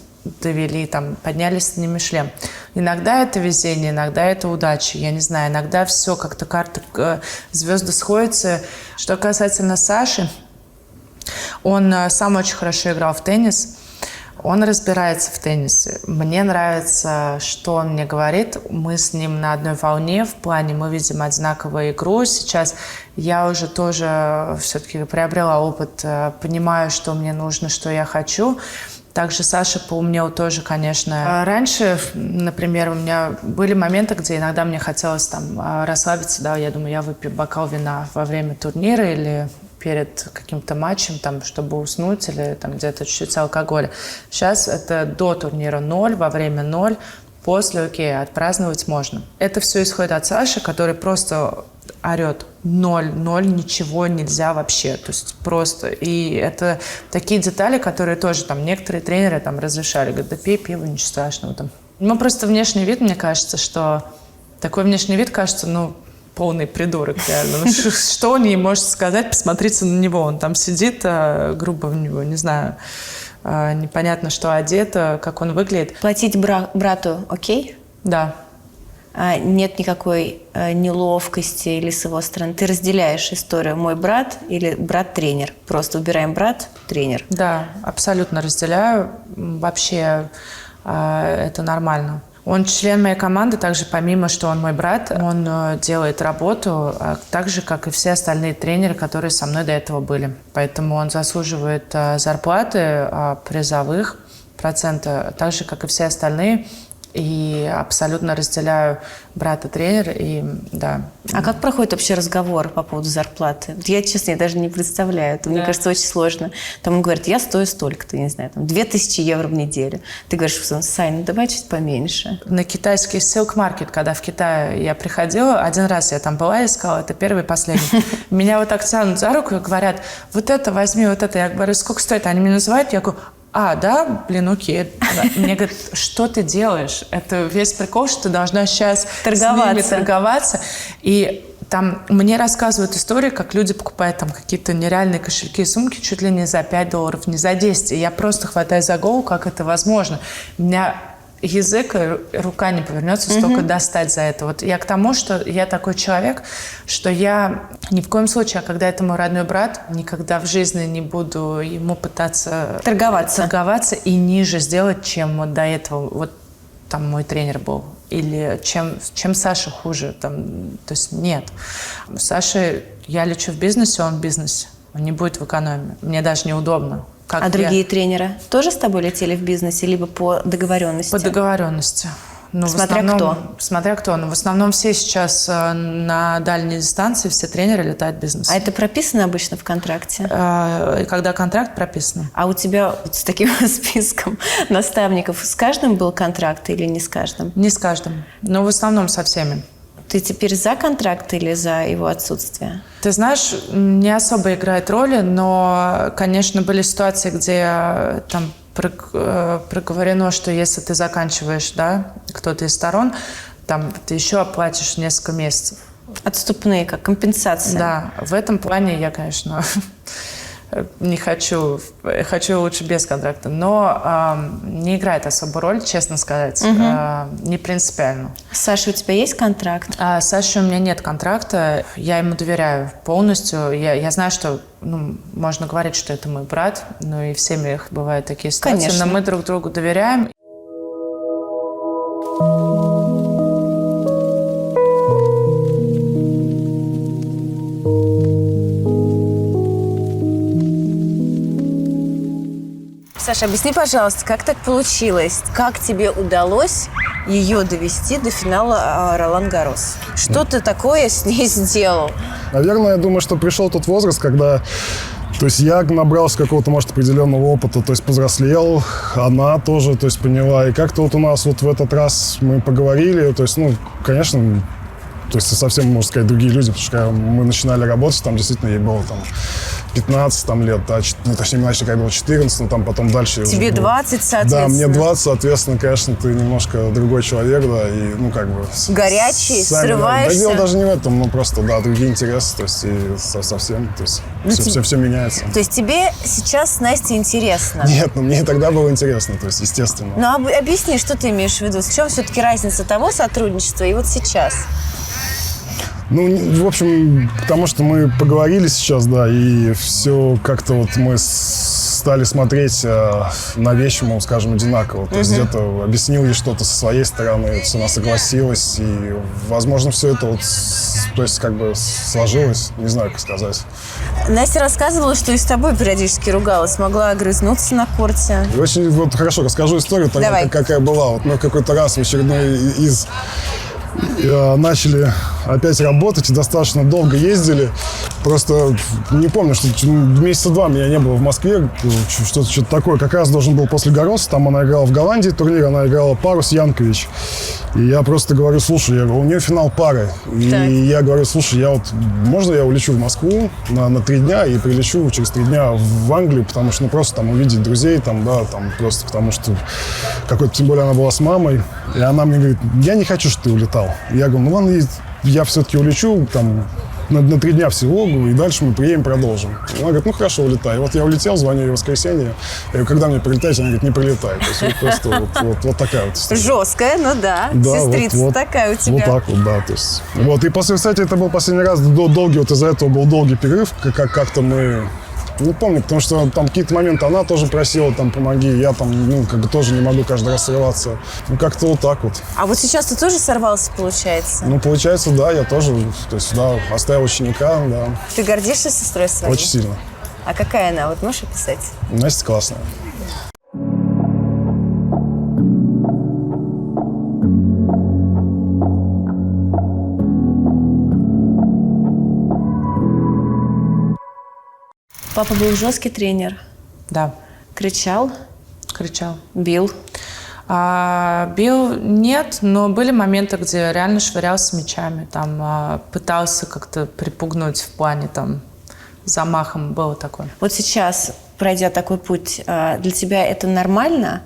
довели, там, подняли с ними шлем. Иногда это везение, иногда это удача. Я не знаю, иногда все как-то карты, звезды сходятся. Что касательно Саши, он сам очень хорошо играл в теннис. Он разбирается в теннисе. Мне нравится, что он мне говорит. Мы с ним на одной волне, в плане мы видим одинаковую игру. Сейчас я уже тоже все-таки приобрела опыт, понимаю, что мне нужно, что я хочу. Также Саша поумнел тоже, конечно. Раньше, например, у меня были моменты, где иногда мне хотелось там расслабиться. Да, я думаю, я выпью бокал вина во время турнира или перед каким-то матчем, там, чтобы уснуть, или там где-то чуть-чуть алкоголя. Сейчас это до турнира 0, во время 0, после, окей, отпраздновать можно. Это все исходит от Саши, который просто орет 0, ничего нельзя вообще, то есть просто. И это такие детали, которые тоже там некоторые тренеры там разрешали, говорят, да пей пиво, ничего страшного там. Ну, просто внешний вид, мне кажется, что такой внешний вид кажется, ну, полный придурок, реально. Ну, что он ей может сказать? Посмотрите на него. Он там сидит, грубо в него, не знаю, непонятно, что одет, как он выглядит. Платить брату окей? Да. Нет никакой неловкости или с его стороны. Ты разделяешь историю «мой брат» или «брат-тренер». Просто убираем «брат-тренер». Да, абсолютно разделяю. Вообще это нормально. Он член моей команды, также помимо, что он мой брат, он делает работу так же, как и все остальные тренеры, которые со мной до этого были. Поэтому он заслуживает зарплаты призовых, процента, так же, как и все остальные. И абсолютно разделяю брата-тренера, и да. А как проходит вообще разговор по поводу зарплаты? Я, честно, я даже не представляю. Это, мне кажется, очень сложно. Там он говорит, я стою столько-то, не знаю, там 2000 евро в неделю. Ты говоришь, Сань, ну давай чуть поменьше. На китайский Silk Market, когда в Китае я приходила, один раз я там была и сказала, это первый и последний. Меня вот так тянут за руку и говорят, вот это возьми, вот это. Я говорю, сколько стоит? Они меня называют, я говорю, да, блин, окей. Мне говорят, что ты делаешь? Это весь прикол, что ты должна сейчас с ними торговаться. И там мне рассказывают истории, как люди покупают там какие-то нереальные кошельки и сумки чуть ли не за $5, не за 10. И я просто хватаюсь за голову, как это возможно. У меня язык, рука не повернется столько достать за это. Вот я к тому, что я такой человек, что я ни в коем случае, а когда это мой родной брат, никогда в жизни не буду ему пытаться торговаться и ниже сделать, чем вот до этого вот там мой тренер был. Или чем Саша хуже. Там, то есть нет. Саша, я лечу в бизнесе, он в бизнесе. Он не будет в экономии. Мне даже неудобно. Другие тренеры тоже с тобой летели в бизнесе, либо по договоренности? По договоренности. Ну, Смотря кто. Но в основном все сейчас на дальней дистанции, все тренеры летают в бизнес. А это прописано обычно в контракте? Когда контракт прописан. А у тебя с таким списком наставников с каждым был контракт или не с каждым? Не с каждым, но в основном со всеми. Ты теперь за контракт или за его отсутствие? Ты знаешь, не особо играет роли, но, конечно, были ситуации, где там проговорено, что если ты заканчиваешь, да, кто-то из сторон, там ты еще оплатишь несколько месяцев. Отступные, как компенсация. Да, в этом плане я, конечно, не хочу лучше без контракта, но не играет особо роль, честно сказать, не принципиально. С Сашей у тебя есть контракт? С Сашей у меня нет контракта, я ему доверяю полностью. Я знаю, что можно говорить, что это мой брат, но и в семьях бывают такие ситуации, Конечно. но мы друг другу доверяем. Саша, объясни, пожалуйста, как так получилось? Как тебе удалось ее довести до финала Ролан-Гаррос? Что ты такое с ней сделал? Наверное, я думаю, что пришел тот возраст, когда... То есть я набрался какого-то, может, определенного опыта, то есть повзрослел, она тоже, то есть поняла. И как-то вот у нас вот в этот раз мы поговорили, то есть, ну, конечно, то есть совсем, можно сказать, другие люди, потому что когда мы начинали работать, там действительно ей было там 15 там, лет, да, ну, точнее, мы начали, когда было 14, но там потом дальше... Тебе 20, соответственно. Да, мне 20, соответственно, конечно, ты немножко другой человек, да, и, ну, как бы... Горячий, срываешься. Да, дело даже не в этом, ну, просто, да, другие интересы, то есть, и совсем, то есть, все меняется. То есть тебе сейчас с Настей интересно? Нет, ну, мне и тогда было интересно, то есть, естественно. Ну, объясни, что ты имеешь в виду? В чем все-таки разница того сотрудничества и вот сейчас? Ну, в общем, потому что мы поговорили сейчас, да, и все как-то вот мы стали смотреть на вещи, мы скажем, одинаково. То есть где-то объяснил ей что-то со своей стороны, она согласилась, и, возможно, все это вот, то есть, как бы сложилось, не знаю, как сказать. Настя рассказывала, что и с тобой периодически ругалась, могла огрызнуться на корте. И очень вот хорошо расскажу историю, тогда, какая была. Вот мы какой-то раз в очередной из... начали опять работать и достаточно долго ездили. Просто не помню, что месяца 2 меня не было в Москве. Что-то такое. Как раз должен был после Гарроса. Там она играла в Голландии турнир, она играла пару с Янкович. И я просто говорю, слушай, у нее финал пары. И я говорю, слушай, можно я улечу в Москву на 3 дня и прилечу через 3 дня в Англию, потому что, ну, просто там увидеть друзей, там, да, там, просто потому что какой-то, тем более она была с мамой. И она мне говорит, я не хочу, чтобы ты улетал. Я говорю, ну ладно, я все-таки улечу там на 3 дня всего, и дальше мы приедем, продолжим. Она говорит, ну хорошо, улетай. Вот я улетел, звоню ей в воскресенье. Я говорю, когда мне прилетать? Она говорит, не прилетай. То есть вот просто вот такая вот история. Жесткая, ну да. Сестрица такая у тебя. Вот так вот, да. То есть, вот. И после, кстати, это был последний раз долгий, вот из-за этого был долгий перерыв, как-то мы... Не помню, потому что там какие-то моменты она тоже просила, там, помоги, я там, ну, как бы тоже не могу каждый раз срываться. Ну, как-то вот так вот. А вот сейчас ты тоже сорвался, получается? Ну, получается, да, я тоже, то есть, да, оставил ученика, да. Ты гордишься сестрой своей? Очень сильно. А какая она? Вот можешь описать? Настя классная. Папа был жесткий тренер? Да. Кричал? Кричал. Бил? Бил нет, но были моменты, где реально швырялся мячами, там пытался как-то припугнуть в плане там замахом, было такое. Вот сейчас, пройдя такой путь, для тебя это нормально?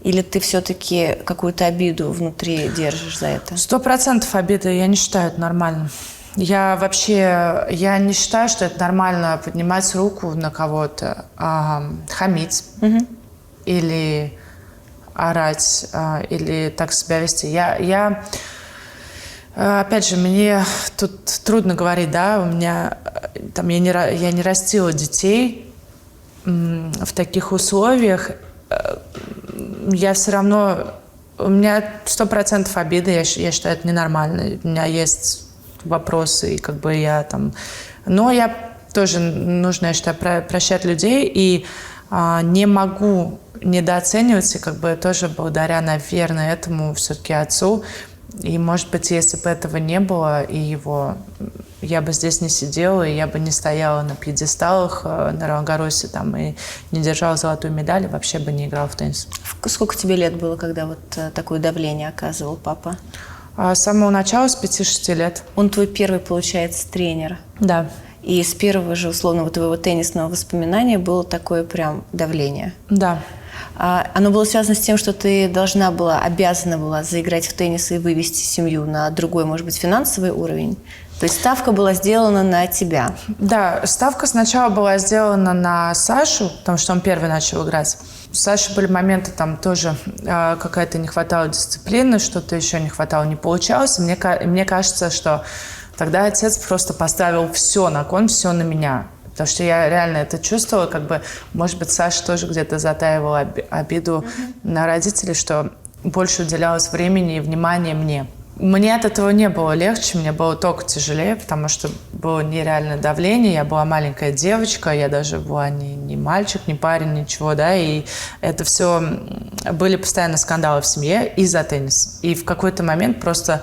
Или ты все-таки какую-то обиду внутри держишь за это? 100% обиды, я не считаю это нормальным. Я не считаю, что это нормально поднимать руку на кого-то, хамить или орать, или так себя вести. Опять же, мне тут трудно говорить, да, у меня там я не растила детей в таких условиях. Я все равно, у меня 100% обиды, я считаю, это ненормально. У меня есть вопросы, и как бы я там... Но я тоже, нужно, я считаю, прощать людей, и не могу недооценивать, и как бы тоже благодаря, наверное, этому все-таки отцу. И, может быть, если бы этого не было, и его... Я бы здесь не сидела, и я бы не стояла на пьедесталах на Ролан-Гарросе там, и не держала золотую медаль, и вообще бы не играла в теннис. Сколько тебе лет было, когда вот такое давление оказывал папа? С самого начала, с 5-6 лет. Он твой первый, получается, тренер. Да. И с первого же, условного твоего теннисного воспоминания было такое прям давление. Да. Оно было связано с тем, что ты обязана была заиграть в теннис и вывести семью на другой, может быть, финансовый уровень? То есть ставка была сделана на тебя? Да, ставка сначала была сделана на Сашу, потому что он первый начал играть. У Саши были моменты, там тоже какая-то не хватало дисциплины, что-то еще не хватало, не получалось. Мне кажется, что тогда отец просто поставил все на кон, все на меня. Потому что я реально это чувствовала, как бы, может быть, Саша тоже где-то затаивала обиду на родителей, что больше уделялось времени и внимания мне. Мне от этого не было легче, мне было только тяжелее, потому что было нереальное давление, я была маленькая девочка, я даже была не мальчик, не парень, ничего, да, и это все, были постоянно скандалы в семье из-за тенниса. И в какой-то момент просто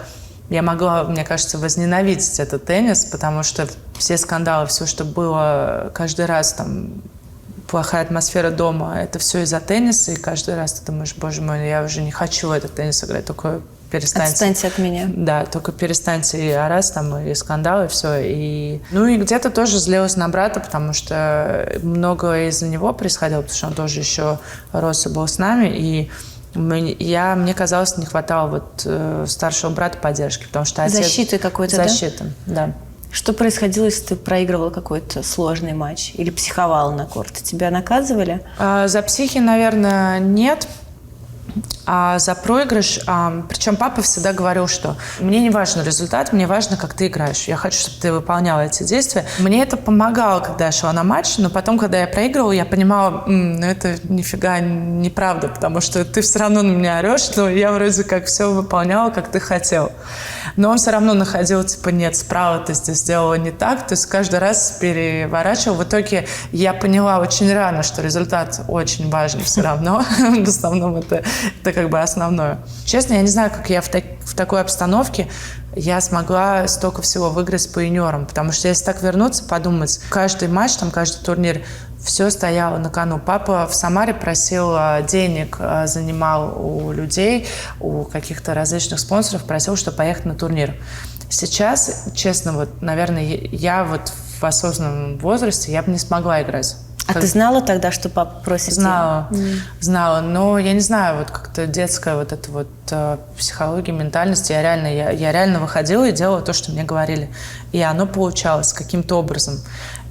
я могла, мне кажется, возненавидеть этот теннис, потому что все скандалы, все, что было каждый раз, там, плохая атмосфера дома, это все из-за тенниса, и каждый раз ты думаешь, боже мой, я уже не хочу в этот теннис играть, только перестаньте. Отстаньте от меня. Да, только перестаньте и орать, там, и скандалы, и все. И... Ну и где-то тоже злилась на брата, потому что многое из-за него происходило, потому что он тоже еще рос и был с нами, и мне казалось, не хватало вот старшего брата поддержки, потому что отец... Защиты какой-то, Защиты, да. Что происходило, если ты проигрывала какой-то сложный матч или психовала на корте? Тебя наказывали? За психи, наверное, нет. А за проигрыш, причем папа всегда говорил, что мне не важен результат, мне важно, как ты играешь. Я хочу, чтобы ты выполняла эти действия. Мне это помогало, когда я шла на матч, но потом, когда я проигрывала, я понимала, ну это нифига неправда, потому что ты все равно на меня орешь, но я вроде как все выполняла, как ты хотел. Но он все равно находил, типа, нет, справа ты здесь сделала не так, то есть каждый раз переворачивал. В итоге я поняла очень рано, что результат очень важен все равно. В основном это как бы основное. Честно, я не знаю, как я в такой обстановке я смогла столько всего выиграть по юниорам, потому что если так вернуться, подумать, каждый матч, там, каждый турнир, все стояло на кону. Папа в Самаре просил денег, занимал у людей, у каких-то различных спонсоров, просил, чтобы поехать на турнир. Сейчас, честно, вот, наверное, я вот в осознанном возрасте я бы не смогла играть. А ты знала тогда, что папа просит? Знала, но я не знаю, вот как-то детская вот эта вот психология, ментальность, я реально выходила и делала то, что мне говорили. И оно получалось каким-то образом.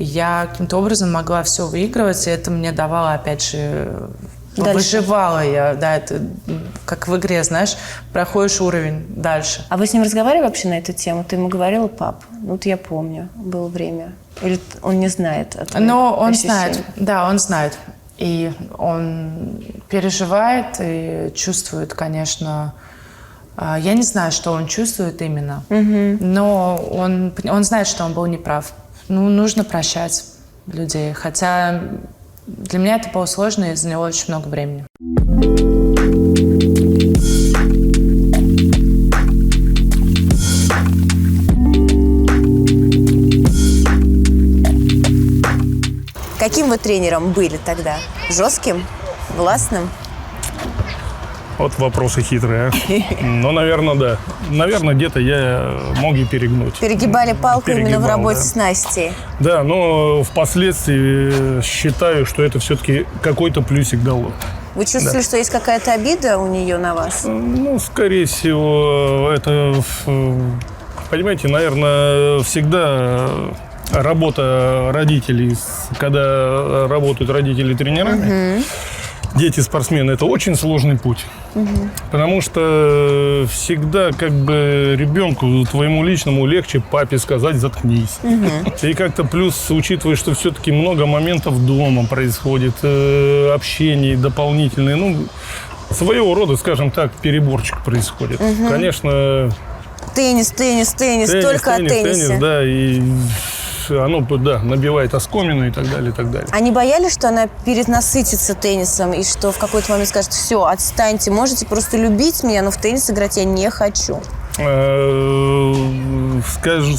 И я каким-то образом могла все выигрывать, и это мне давало, опять же, выживала я, да, это как в игре, знаешь, проходишь уровень дальше. А вы с ним разговаривали вообще на эту тему? Ты ему говорила, пап? Ну, вот я помню, было время. Или он не знает о твоих Но он ощущениях? знает, да, он знает. И он переживает и чувствует, конечно... Я не знаю, что он чувствует именно, но он знает, что он был неправ. Ну, нужно прощать людей. Хотя для меня это было сложно и заняло очень много времени. Каким вы тренером были тогда? Жестким? Властным? Вот вопросы хитрые. Ну, наверное, да. Наверное, где-то я мог и перегнуть. Перегибали палку именно в работе да. с Настей? Да, но впоследствии считаю, что это все-таки какой-то плюсик дало. Вы чувствовали, что есть какая-то обида у нее на вас? Ну, скорее всего, это, понимаете, наверное, всегда работа родителей, когда работают родители тренерами, дети-спортсмены, это очень сложный путь. Потому что всегда как бы ребенку, твоему личному, легче папе сказать «заткнись». И как-то плюс, учитывая, что все-таки много моментов дома происходит, общение дополнительные, ну, своего рода, скажем так, переборчик происходит. Конечно... Теннис, только о теннисе. Теннис, да, и... Оно, да, набивает оскомину и так далее, и так далее. Они боялись, что она перенасытится теннисом и что в какой-то момент скажет: все, отстаньте, можете просто любить меня, но в теннис играть я не хочу?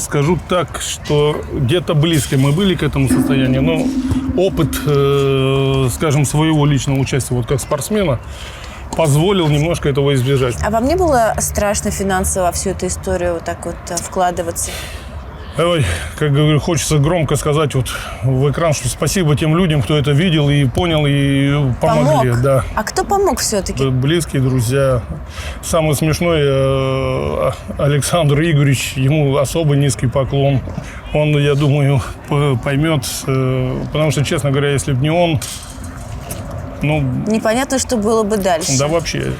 Скажу так, что где-то близко мы были к этому состоянию, но опыт, скажем, своего личного участия вот как спортсмена позволил немножко этого избежать. А вам не было страшно финансово во всю эту историю вот так вот вкладываться? Ой, как говорю, хочется громко сказать вот в экран, что спасибо тем людям, кто это видел и понял, и помогли. Помог? Да. А кто помог все-таки? Близкие, друзья. Самый смешной Александр Игоревич, ему особо низкий поклон. Он, я думаю, поймет, потому что, честно говоря, если бы не он, ну... Непонятно, что было бы дальше. Да вообще.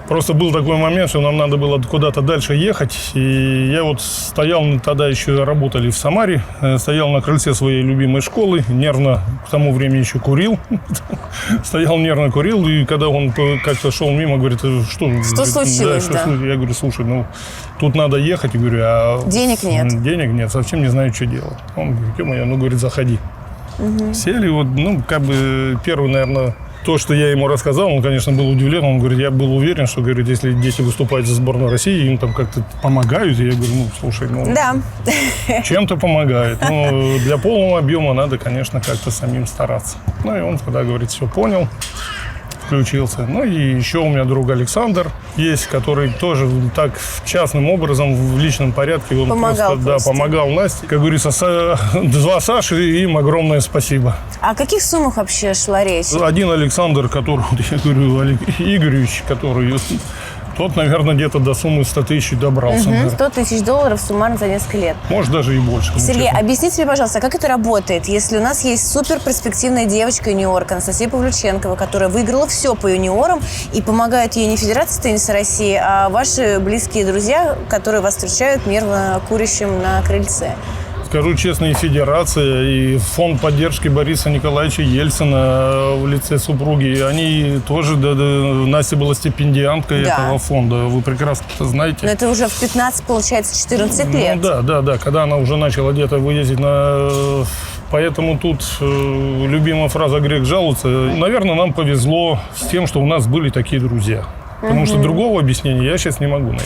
Просто был такой момент, что нам надо было куда-то дальше ехать. И я вот стоял, тогда еще работали в Самаре, стоял на крыльце своей любимой школы, нервно к тому времени еще курил. Стоял, нервно курил, и когда он как-то шел мимо, говорит, что случилось, да? Я говорю, слушай, тут надо ехать. Я говорю, а денег нет. Денег нет, совсем не знаю, что делать. Он говорит, ё-моё, говорит, заходи. Сели, вот, первый, наверное, то, что я ему рассказал, он, конечно, был удивлен. Он говорит, я был уверен, что, говорит, если дети выступают за сборную России, им там как-то помогают. И я говорю, слушай, да. Чем-то помогает. Но для полного объема надо, конечно, как-то самим стараться. И он тогда, говорит, все понял, включился. И еще у меня друг Александр есть, который тоже так частным образом, в личном порядке, он помогал Насте. Как говорится, два Саши, им огромное спасибо. О каких суммах вообще шла речь? Один Александр, который, я говорю, Олег Игоревич, который... Тот, наверное, где-то до суммы 100 тысяч добрался. $100 тысяч суммарно за несколько лет. Может, даже и больше. Сергей, объясните мне, пожалуйста, как это работает, если у нас есть суперперспективная девочка-юниорка Анастасия Павлюченкова, которая выиграла все по юниорам и помогает ей не Федерация тенниса России, а ваши близкие друзья, которые вас встречают нервно курящим на крыльце? Скажу честно, и Федерация, и фонд поддержки Бориса Николаевича Ельцина в лице супруги, они тоже, Настя была стипендианткой этого фонда, вы прекрасно это знаете. Но это уже в 15, получается, 14 лет. Да, когда она уже начала где-то выездить Поэтому тут любимая фраза «грех жалуется». Наверное, нам повезло с тем, что у нас были такие друзья. Потому что другого объяснения я сейчас не могу найти.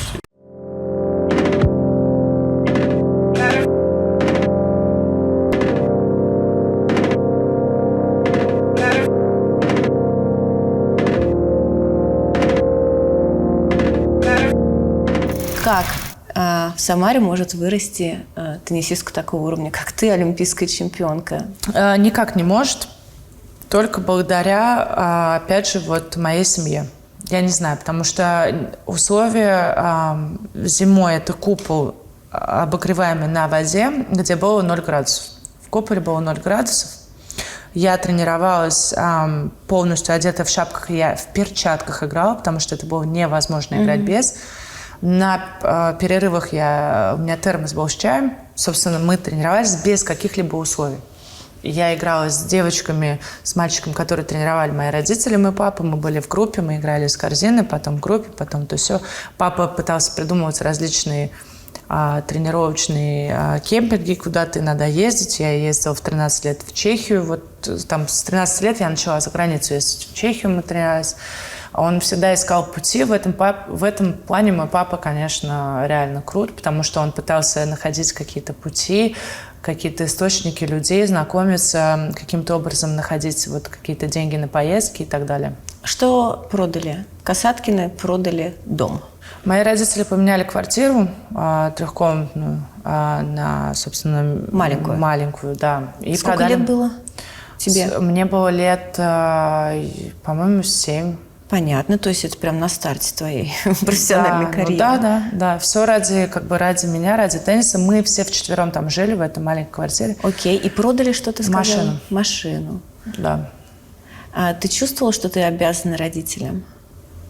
Как в Самаре может вырасти теннисистка такого уровня, как ты, олимпийская чемпионка? Никак не может. Только благодаря, опять же, моей семье. Я не знаю, потому что условия зимой – это купол, обогреваемый на воде, где было 0 градусов. В куполе было 0 градусов. Я тренировалась полностью одета в шапках, я в перчатках играла, потому что это было невозможно играть без. На перерывах у меня термос был с чаем. Собственно, мы тренировались без каких-либо условий. Я играла с девочками, с мальчиком, которые тренировали мои родители, мой папа. Мы были в группе, мы играли с корзиной, потом в группе, потом то все. Папа пытался придумывать различные тренировочные кемпинги, куда ты надо ездить. Я ездила в 13 лет в Чехию. Там с 13 лет я начала за границу ездить в Чехию, мы тренировались. Он всегда искал пути. В этом плане мой папа, конечно, реально крут, потому что он пытался находить какие-то пути, какие-то источники людей, знакомиться, каким-то образом находить какие-то деньги на поездки и так далее. Что продали? Касаткины продали дом. Мои родители поменяли квартиру трехкомнатную на, собственно, маленькую, да. И сколько лет было тебе? Мне было лет, по-моему, 7. Понятно, то есть это прям на старте твоей профессиональной карьеры. Да. Все ради меня, ради тенниса. Мы все вчетвером там жили в этой маленькой квартире. Окей, и продали, что ты сказала? Машину. Да. А ты чувствовала, что ты обязана родителям?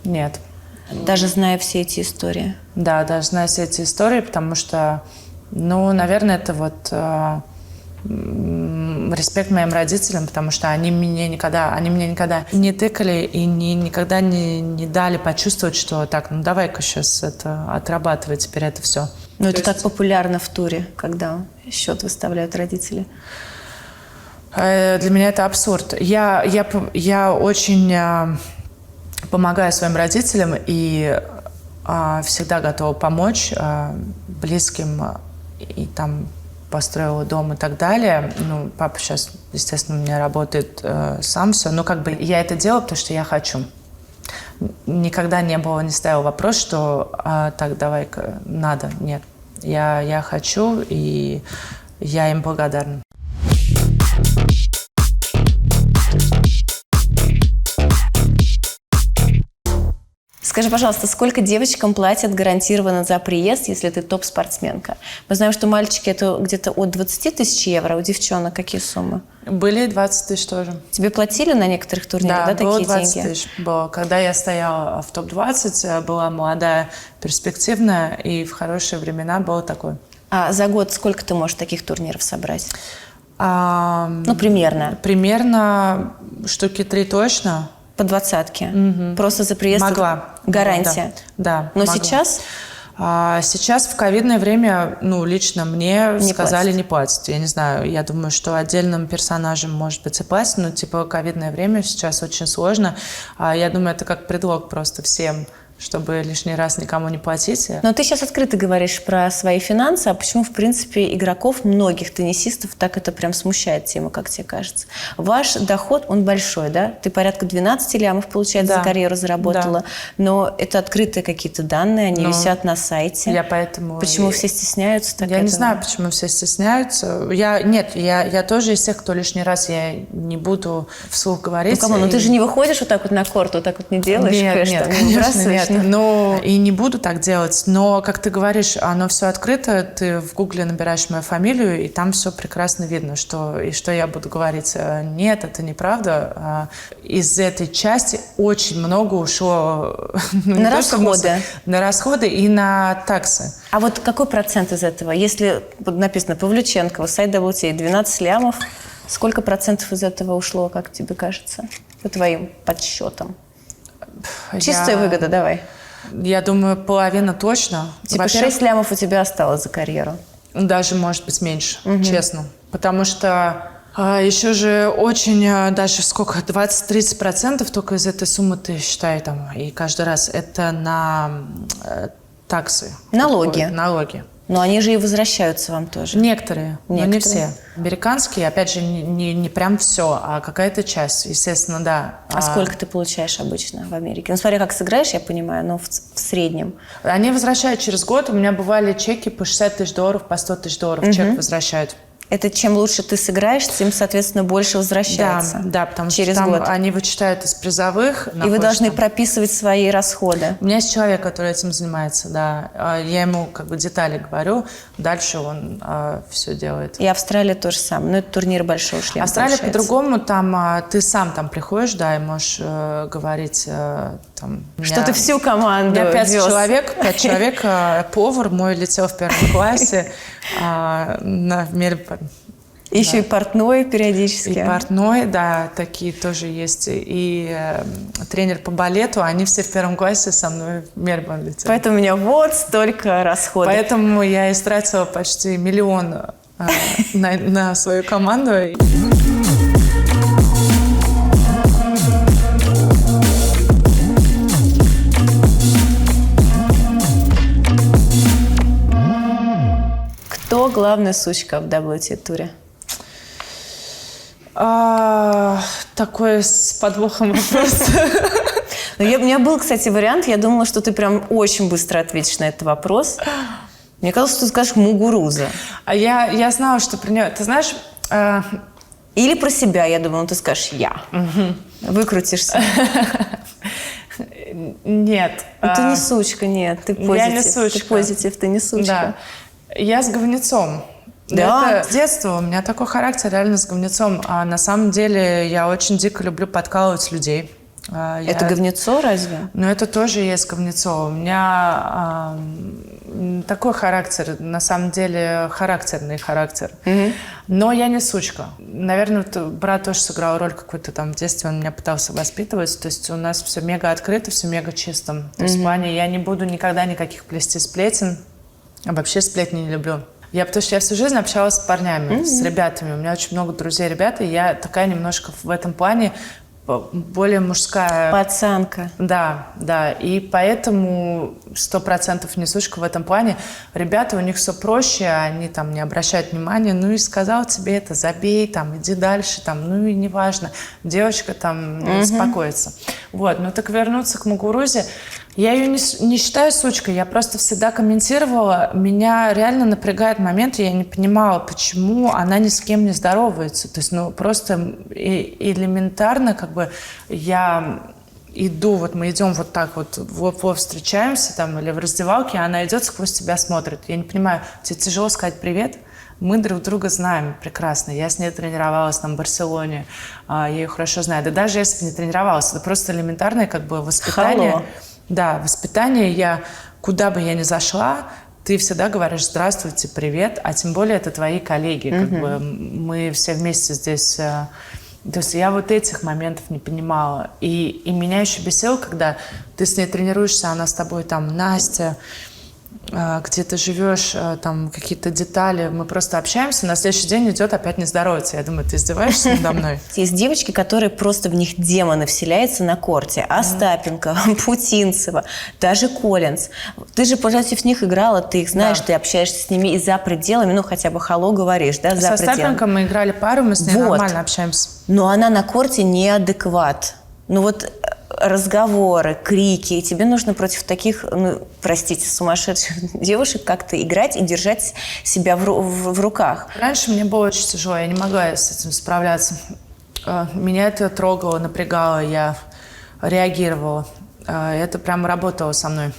Нет. Даже зная все эти истории? Да, даже зная все эти истории, потому что, наверное, это респект моим родителям, потому что они меня никогда не тыкали и никогда не дали почувствовать, что так, давай-ка сейчас отрабатывай теперь это все. Но это так популярно в туре, когда счет выставляют родители. Для меня это абсурд. Я очень помогаю своим родителям и всегда готова помочь близким и там построила дом и так далее. Папа сейчас, естественно, у меня работает сам все. Но я это делала, потому что я хочу. Никогда не ставила вопрос, что так, давай-ка, надо. Нет. Я хочу, и я им благодарна. Скажи, пожалуйста, сколько девочкам платят гарантированно за приезд, если ты топ-спортсменка? Мы знаем, что мальчики это где-то от 20 тысяч евро, а у девчонок какие суммы? Были 20 тысяч тоже. Тебе платили на некоторых турнирах, да, было такие 20 деньги? тысяч. Было. Когда я стояла в топ-20, была молодая, перспективная, и в хорошие времена было такое. А за год сколько ты можешь таких турниров собрать? Ну, примерно. Примерно штуки 3 точно. По двадцатке? Просто за приезд? Могла. Гарантия? Да. Но могла. сейчас? Сейчас в ковидное время, лично мне Не сказали платят. не платить. Я не знаю, я думаю, что отдельным персонажам, может быть, и платят, но ковидное время сейчас очень сложно. Я думаю, это как предлог просто всем, чтобы лишний раз никому не платить. Но ты сейчас открыто говоришь про свои финансы, а почему, в принципе, игроков, многих теннисистов, так это прям смущает тема, как тебе кажется? Ваш доход, он большой, да? Ты порядка 12 лямов, получается, за карьеру заработала, но это открытые какие-то данные, они висят на сайте. Я поэтому... Почему все стесняются? Так Я не этого? знаю, почему все стесняются. Я тоже из тех, кто лишний раз, я не буду вслух говорить. Ну ты же не выходишь вот так вот на корт, вот так вот не делаешь? Нет, не конечно, выбрасываешь? нет. Но и не буду так делать. Но, как ты говоришь, оно все открыто. Ты в Гугле набираешь мою фамилию, и там все прекрасно видно, что я буду говорить. Нет, это неправда. Из этой части очень много ушло на расходы. На расходы и на таксы. А вот какой процент из этого? Если написано Павлюченкова, сайт WTA, 12 лямов, сколько процентов из этого ушло, как тебе кажется, по твоим подсчетам? Чистая выгода, давай. Я думаю, половина точно. Типа 6 лямов у тебя осталось за карьеру. Даже, может быть, меньше, честно. Потому что еще же очень, даже 20-30% только из этой суммы ты считай там, и каждый раз это на таксы. Налоги. Налоги. Но они же и возвращаются вам тоже. Некоторые, но не все. Американские, опять же, не прям все, а какая-то часть, естественно, да. А сколько ты получаешь обычно в Америке? Ну, смотря как сыграешь, я понимаю, но в среднем. Они возвращают через год. У меня бывали чеки по $60 тысяч, по $100 тысяч чек возвращают. Это чем лучше ты сыграешь, тем, соответственно, больше возвращается. Да, потому через что там год. они вычитают из призовых. И вы должны прописывать свои расходы. У меня есть человек, который этим занимается, да. Я ему детали говорю, дальше он все делает. И Австралия тоже самое. Но это турнир большого шлема. Австралия по-другому, там ты сам там приходишь, да, и можешь говорить там... Что ты всю команду У меня 5 вез. человек, повар мой летел в первом классе в Мельбурн. Еще и портной периодически. И портной, да, такие тоже есть. И тренер по балету, они все в первом классе со мной в Мельбурн летели. Поэтому у меня вот столько расходов. Поэтому я истратила почти $1 миллион на свою команду. Кто главная сучка в WTA-туре? Такой с подвохом вопрос. У меня был, кстати, вариант. Я думала, что ты прям очень быстро ответишь на этот вопрос. Мне казалось, что ты скажешь Мугуруза. А я знала, что про нее... Ты знаешь... Или про себя, я думала, ты скажешь «я». Выкрутишься. Нет. Ты не сучка, нет. Ты позитив. Я не сучка. Ты позитив, ты не сучка. Да. Я с говнецом. Да? Это с детства. У меня такой характер реально с говнецом. А на самом деле я очень дико люблю подкалывать людей. Это говнецо разве? Ну, это тоже есть говнецо. У меня такой характер, на самом деле, характерный характер. Но я не сучка. Наверное, брат тоже сыграл роль какую-то там в детстве, он меня пытался воспитывать. То есть у нас все мега открыто, все мега чисто. То есть в плане я не буду никогда никаких плести сплетен. А вообще сплетни не люблю. Потому что я всю жизнь общалась с парнями, с ребятами. У меня очень много друзей-ребят, и я такая немножко в этом плане более мужская. Пацанка. Да. И поэтому 100% не сучка в этом плане. Ребята, у них все проще, они там не обращают внимания. Ну и сказал тебе это, забей, там, иди дальше, там, ну и неважно. Девочка там успокоится. Вот, ну так вернуться к Мугурузе. Я ее не считаю сучкой, я просто всегда комментировала. Меня реально напрягает момент, и я не понимала, почему она ни с кем не здоровается. То есть, просто элементарно, я иду, вот мы идем вот так вот, в лоб встречаемся там или в раздевалке, она идет сквозь тебя смотрит. Я не понимаю, тебе тяжело сказать привет? Мы друг друга знаем прекрасно. Я с ней тренировалась там в Барселоне, я ее хорошо знаю. Да даже если бы не тренировалась, это просто элементарное как бы воспитание. Hello. Да, воспитание. Я куда бы я ни зашла, ты всегда говоришь «здравствуйте», «привет», а тем более это твои коллеги. Как бы мы все вместе здесь. То есть я вот этих моментов не понимала. И меня еще бесило, когда ты с ней тренируешься, она с тобой там Настя, где ты живешь, там какие-то детали. Мы просто общаемся, на следующий день идет опять не здоровается. Я думаю, ты издеваешься надо мной? Есть девочки, которые просто в них демоны вселяются на корте. Остапенко, Путинцева, даже Коллинз. Ты же против них играла, ты их знаешь, ты общаешься с ними и за пределами, ну хотя бы «халло» говоришь, да, за Со пределами. Остапенко мы играли пару, мы с ней Вот. нормально общаемся. Но она на корте неадекват. Ну вот разговоры, крики, и тебе нужно против таких, ну, простите, сумасшедших девушек как-то играть и держать себя в руках. Раньше мне было очень тяжело, я не могла с этим справляться. Меня это трогало, напрягало, я реагировала. Это прям работало со мной.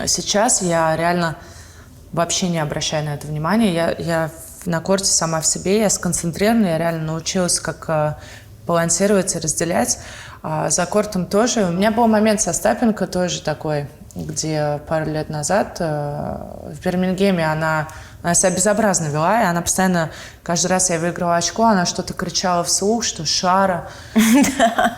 Сейчас я реально вообще не обращаю на это внимания. Я на корте сама в себе, я сконцентрирована, я реально научилась как балансировать и разделять. За кортом тоже. У меня был момент со Остапенко тоже такой, где пару лет назад в Бирмингеме она себя безобразно вела, и она постоянно, каждый раз я выиграла очко, она что-то кричала вслух, что Шара.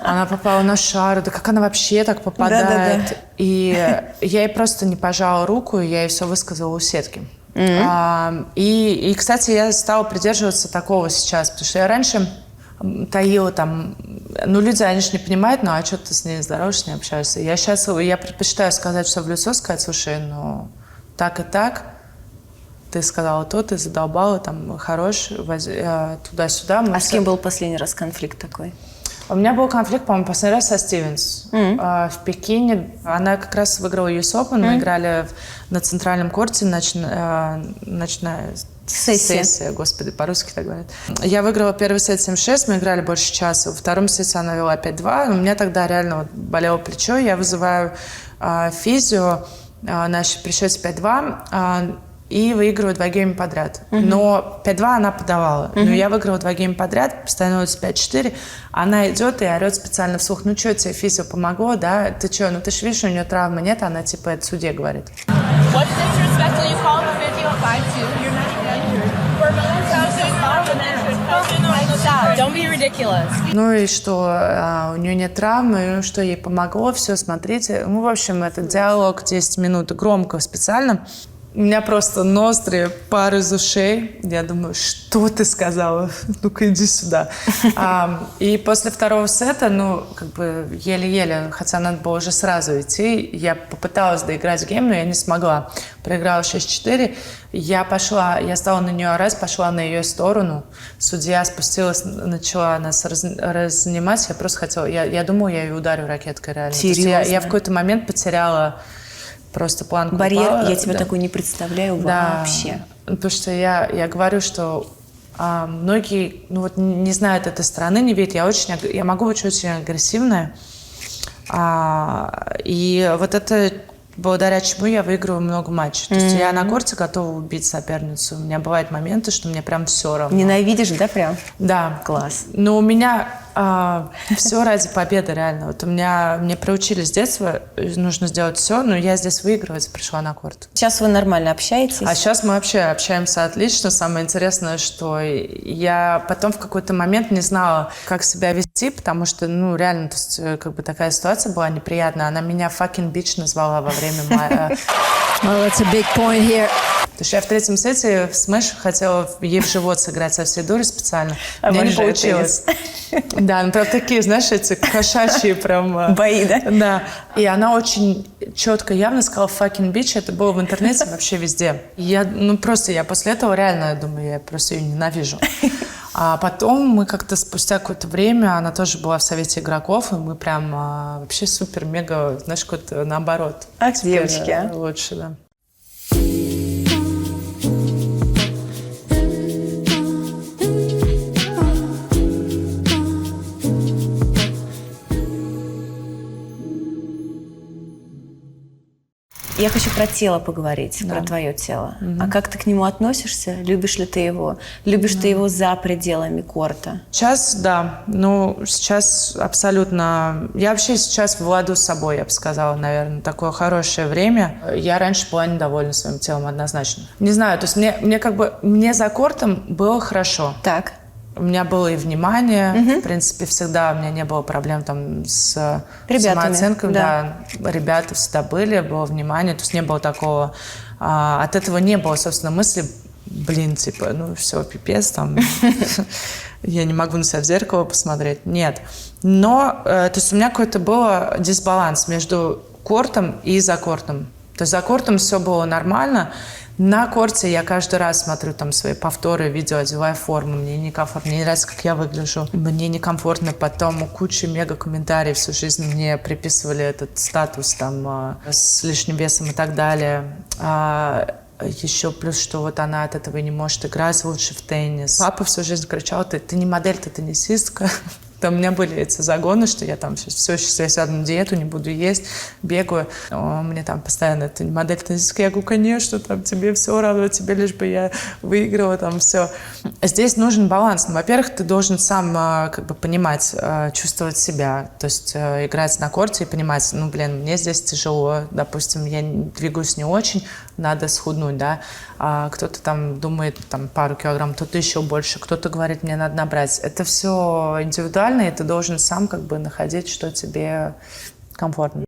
Она попала на Шару. Да как она вообще так попадает? И я ей просто не пожала руку, и я ей все высказала у сетки. И, кстати, я стала придерживаться такого сейчас, потому что я раньше таила там, ну, люди, они же не понимают, ну, а что ты с ней здороваешься, с ней общаешься. Я предпочитаю сказать все в лицо, сказать, слушай, ну, так и так, ты сказала то, ты задолбала, там, хорош, туда-сюда. А с кем был последний раз конфликт такой? У меня был конфликт, по-моему, последний раз со Стивенс в Пекине. Она как раз выиграла US Open, мы играли на центральном корте, ночная сессия, господи, по-русски так говорят. Я выиграла первый сет 7-6, мы играли больше часа. Во втором сете она вела 5-2. У меня тогда реально вот болело плечо. Я вызываю физио при счете 5-2 и выигрываю 2 гейма подряд. Но 5-2 она подавала. Но я выиграла 2 гейма подряд, становится 5-4. Она идет и орет специально вслух. Ну что, тебе физио помогло, да? Ты что, ну ты же видишь, у нее травмы нет. Она типа это судье говорит. What disrespectful you call the video 5-2? You're not even injured. Don't be ridiculous. Ну и что у нее нет травмы, что ей помогло, все, смотрите. Ну, в общем, этот диалог 10 минут громко, специально. У меня просто ноздри, пар из ушей. Я думаю, что ты сказала? Ну-ка, иди сюда. И после второго сета, ну, как бы еле-еле, хотя надо было уже сразу идти, я попыталась доиграть гейм, но я не смогла. Проиграла 6-4. Я стала на нее орать, пошла на ее сторону. Судья спустилась, начала нас разнимать. Я просто хотела... Я думала, я ее ударю ракеткой реально. Серьезно? Я в какой-то момент потеряла просто планку. Барьер, упала. я тебя такой не представляю вообще. Потому что я говорю, что многие вот, не знают этой стороны, не видят. Я могу быть очень агрессивная. И вот это благодаря чему я выигрываю много матчей. То есть я на корте готова убить соперницу. У меня бывают моменты, что мне прям все равно. Ненавидишь, да, прям? Да. Класс. Но у меня все ради победы, реально. Вот мне приучили с детства, нужно сделать все, но я здесь выигрывать пришла на корт. Сейчас вы нормально общаетесь? А сейчас мы вообще общаемся отлично. Самое интересное, что я потом в какой-то момент не знала, как себя вести, потому что, ну, реально, то есть, как бы такая ситуация была неприятная. Она меня fucking bitch назвала во время моя. Well, that's a big point here. Потому что я в третьем сете в смэш хотела ей в живот сыграть со всей дури специально. У меня не получилось. Да, ну прям такие, знаешь, эти кошачьи прям... Бои, да? Да. И она очень четко, явно сказала fucking bitch. Это было в интернете вообще везде. Я после этого реально, думаю, я просто ее ненавижу. А потом мы как-то спустя какое-то время, она тоже была в совете игроков, и мы прям вообще супер-мега, знаешь, какой-то наоборот. Девочки, а? Лучше, да. Я хочу про тело поговорить, про твое тело. А как ты к нему относишься? Любишь ли ты его? Любишь ты его за пределами корта? Сейчас, да. Ну, сейчас абсолютно... Я вообще сейчас в ладу с собой, я бы сказала, наверное. Такое хорошее время. Я раньше была недовольна своим телом однозначно. Не знаю, то есть мне за кортом было хорошо. Так. У меня было и внимание, в принципе, всегда у меня не было проблем там с Ребятами, самооценкой. да. Да, ребята всегда были, было внимание, то есть не было такого... от этого не было, собственно, мысли, блин, типа, ну все, пипец, там, я не могу на себя в зеркало посмотреть. Нет. Но, то есть у меня какой-то был дисбаланс между кортом и за кортом. То есть за кортом все было нормально. На корте я каждый раз смотрю там свои повторы, видео, одеваю форму, мне некомфортно, мне не нравится, как я выгляжу, мне некомфортно, потом куча мега-комментариев всю жизнь мне приписывали этот статус там с лишним весом и так далее. Еще плюс, что вот она от этого и не может играть лучше в теннис. Папа всю жизнь кричал: ты не модель, ты теннисистка. Там у меня были эти загоны, что я там сейчас я сяду на диету, не буду есть, бегаю. Мне там постоянно: ты не модель, теннисистка. Я говорю: конечно, там тебе все равно, тебе лишь бы я выиграла, там все. Здесь нужен баланс. Ну, во-первых, ты должен сам как бы понимать, чувствовать себя, то есть играть на корте и понимать: ну, блин, мне здесь тяжело, допустим, я двигаюсь не очень, надо схуднуть, да. Кто-то там думает там пару килограмм, кто-то еще больше, кто-то говорит: мне надо набрать. Это все индивидуально, и ты должен сам как бы находить, что тебе комфортно.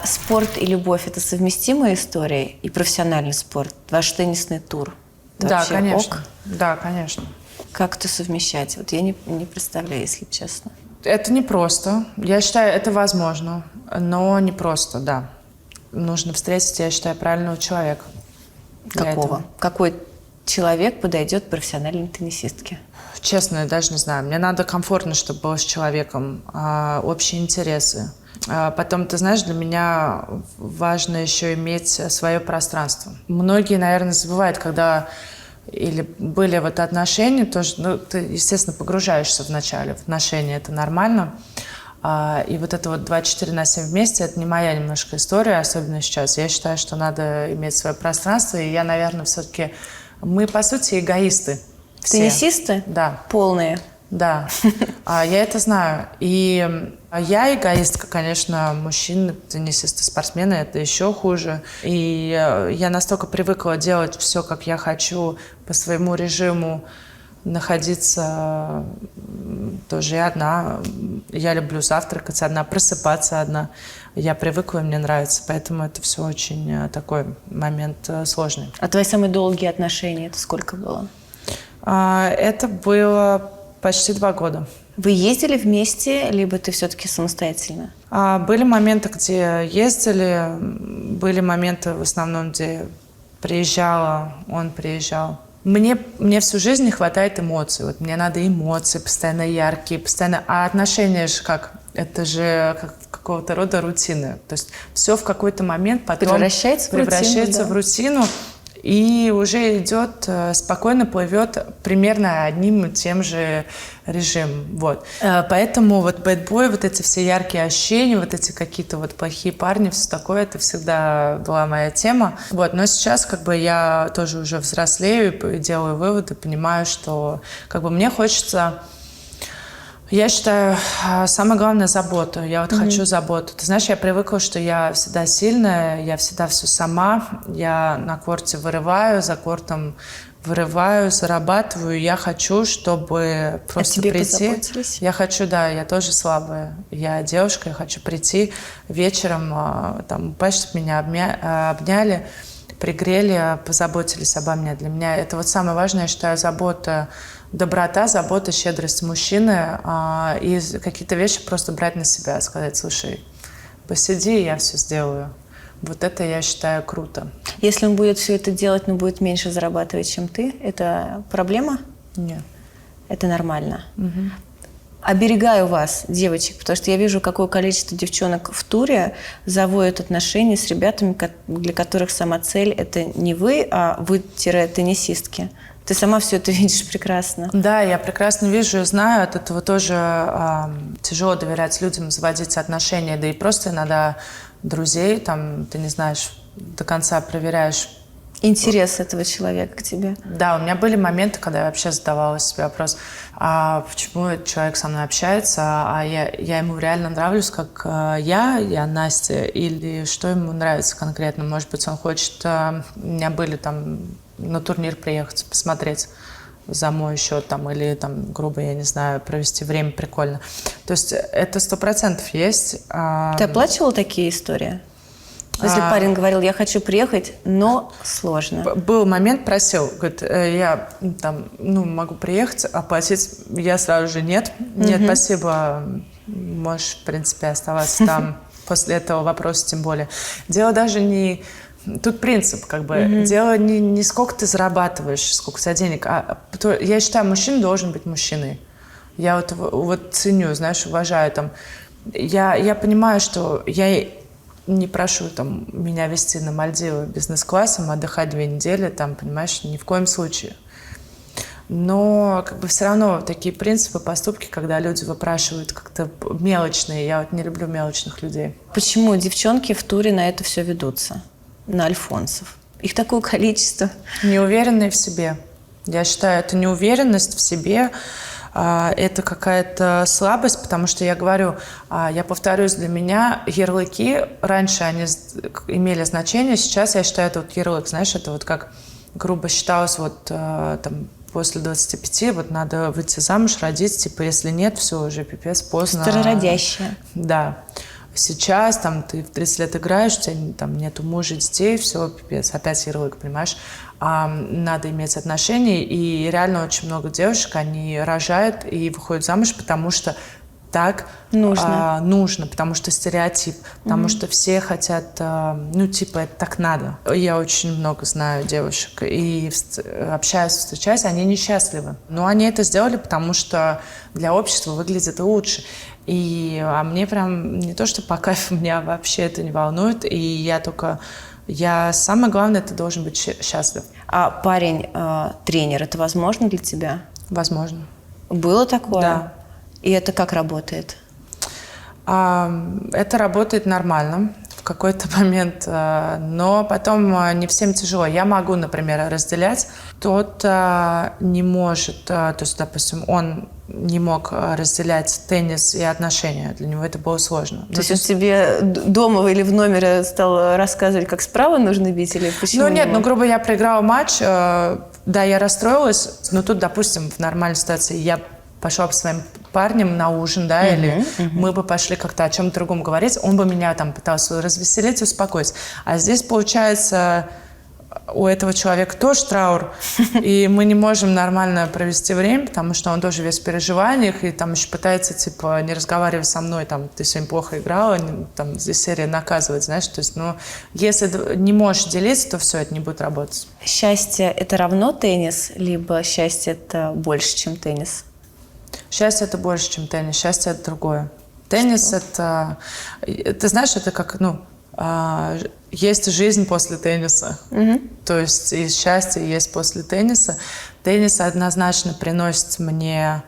Спорт и любовь – это совместимая история? И профессиональный спорт? Ваш теннисный тур? Это Да, вообще конечно. ок? Да, конечно. Как это совмещать? Вот я не представляю, если честно. Это непросто. Я считаю, это возможно, но непросто, да. Нужно встретить, я считаю, правильного человека. для Какого? этого. Какой человек подойдет профессиональной теннисистке? Честно, я даже не знаю. Мне надо комфортно, чтобы было с человеком, общие интересы. Потом, ты знаешь, для меня важно еще иметь свое пространство. Многие, наверное, забывают, когда или были вот отношения, тоже, ну, ты, естественно, погружаешься вначале в отношения, это нормально. И вот это вот 24/7 вместе, это не моя немножко история, особенно сейчас. Я считаю, что надо иметь свое пространство, и я, наверное, все-таки... Мы, по сути, эгоисты. Все. Теннисисты? Да. Полные? Да, я это знаю. И я эгоистка, конечно, мужчины, теннисисты, спортсмены, это еще хуже. И я настолько привыкла делать все, как я хочу, по своему режиму, находиться тоже одна. Я люблю завтракать одна, просыпаться одна. Я привыкла, и мне нравится. Поэтому это все очень такой момент сложный. А твои самые долгие отношения, это сколько было? Это было почти 2 года. Вы ездили вместе, либо ты все-таки самостоятельно? Были моменты, где ездили, были моменты в основном, где приезжала, он приезжал. Мне всю жизнь не хватает эмоций. Вот мне надо эмоции постоянно яркие, постоянно. А отношения же как? Это же как какого-то рода рутины. То есть все в какой-то момент потом превращается в рутину. И уже идет, спокойно плывет примерно одним и тем же режимом. Вот. Поэтому вот бэдбой, вот эти все яркие ощущения, вот эти какие-то вот плохие парни, все такое, это всегда была моя тема. Вот. Но сейчас как бы я тоже уже взрослею и делаю выводы, понимаю, что как бы мне хочется... Я считаю, самое главное – забота. Я вот хочу заботу. Ты знаешь, я привыкла, что я всегда сильная, я всегда все сама. Я на корте вырываю, за кортом вырываю, зарабатываю. Я хочу, чтобы просто прийти. Я хочу, да, я тоже слабая. Я девушка, я хочу прийти вечером, там, упасть, чтобы меня обняли, пригрели, позаботились обо мне. Для меня это вот самое важное, я считаю, забота. Доброта, забота, щедрость мужчины и какие-то вещи просто брать на себя, сказать: слушай, посиди, я все сделаю. Вот это, я считаю, круто. Если он будет все это делать, но будет меньше зарабатывать, чем ты, это проблема? Нет. Это нормально. Оберегаю вас, девочек, потому что я вижу, какое количество девчонок в туре заводят отношения с ребятами, для которых сама цель – это не вы, а вы-теннисистки. Ты сама все это видишь прекрасно. Да, я прекрасно вижу и знаю, от этого тоже тяжело доверять людям, заводить отношения, да и просто иногда друзей, там, ты не знаешь, до конца проверяешь. Интерес этого человека к тебе. Да, у меня были моменты, когда я вообще задавала себе вопрос, а почему этот человек со мной общается, а я ему реально нравлюсь, как я Настя, или что ему нравится конкретно. Может быть, он хочет... У меня были там на турнир приехать, посмотреть за мой счет, там, или там, грубо, я не знаю, провести время прикольно. То есть это 100% есть. Ты оплачивала такие истории? Если парень говорил, я хочу приехать, но сложно. Был момент, просил, говорит, я там, могу приехать, оплатить. Я сразу же нет, спасибо, можешь, в принципе, оставаться там. После этого вопроса тем более. Дело даже не... Тут принцип, как бы. Дело не сколько ты зарабатываешь, сколько у тебя денег. Я считаю, мужчина должен быть мужчиной. Я вот ценю, знаешь, уважаю. Там. Я понимаю, что я не прошу там, меня везти на Мальдивы бизнес-классом, отдыхать 2 недели, там, понимаешь, ни в коем случае. Но как бы все равно такие принципы, поступки, когда люди выпрашивают как-то мелочные, я вот не люблю мелочных людей. Почему девчонки в туре на это все ведутся? На альфонсов. Их такое количество. Неуверенные в себе. Я считаю, это неуверенность в себе, это какая-то слабость, потому что я говорю, я повторюсь, для меня ярлыки, раньше они имели значение, сейчас я считаю, это вот ярлык, знаешь, это вот как грубо считалось вот там после 25, вот надо выйти замуж, родить, типа если нет, все уже пипец, поздно. Старородящая. Да. Сейчас там ты в 30 лет играешь, у тебя там нету мужа, детей, все, пипец, опять ярлык, понимаешь? Надо иметь отношения, и реально очень много девушек, они рожают и выходят замуж, потому что так нужно, потому что стереотип, потому что все хотят, это так надо. Я очень много знаю девушек, и общаюсь, встречаюсь, они несчастливы. Но они это сделали, потому что для общества выглядит лучше. А мне прям не то, что по кайфу, меня вообще это не волнует, и самое главное, ты должен быть счастлив. А парень тренер, это возможно для тебя? Возможно. Было такое? Да. И это как работает? Это работает нормально в какой-то момент, но потом не всем тяжело. Я могу, например, разделять. Кто-то не может, то есть, допустим, он не мог разделять теннис и отношения. Для него это было сложно. То есть он тебе дома или в номере стал рассказывать, как справа нужно бить, или почему? Грубо, я проиграла матч, да, я расстроилась, но тут, допустим, в нормальной ситуации я пошла бы своим парнем на ужин, да, или мы бы пошли как-то о чем-то другом говорить, он бы меня там пытался развеселить, успокоить. А здесь, получается, у этого человека тоже траур, и мы не можем нормально провести время, потому что он тоже весь в переживаниях, и там еще пытается, типа, не разговаривать со мной, там, ты сегодня плохо играла, там, здесь серия наказывать, знаешь, то есть, если не можешь делиться, то все, это не будет работать. Счастье – это равно теннис, либо счастье – это больше, чем теннис? Счастье – это больше, чем теннис. Счастье – это другое. Теннис – это… Ты знаешь, это как, есть жизнь после тенниса. То есть и счастье есть после тенниса. Теннис однозначно приносит мне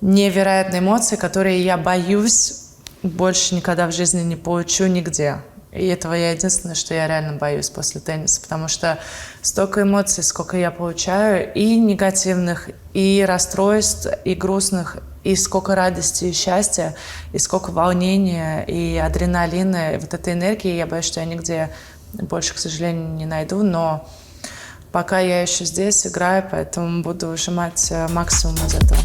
невероятные эмоции, которые я боюсь больше никогда в жизни не получу нигде. И этого я единственное, что я реально боюсь после тенниса, потому что столько эмоций, сколько я получаю, и негативных, и расстройств, и грустных, и сколько радости и счастья, и сколько волнения, и адреналина, и вот этой энергии, я боюсь, что я нигде больше, к сожалению, не найду, но пока я еще здесь играю, поэтому буду выжимать максимум из этого.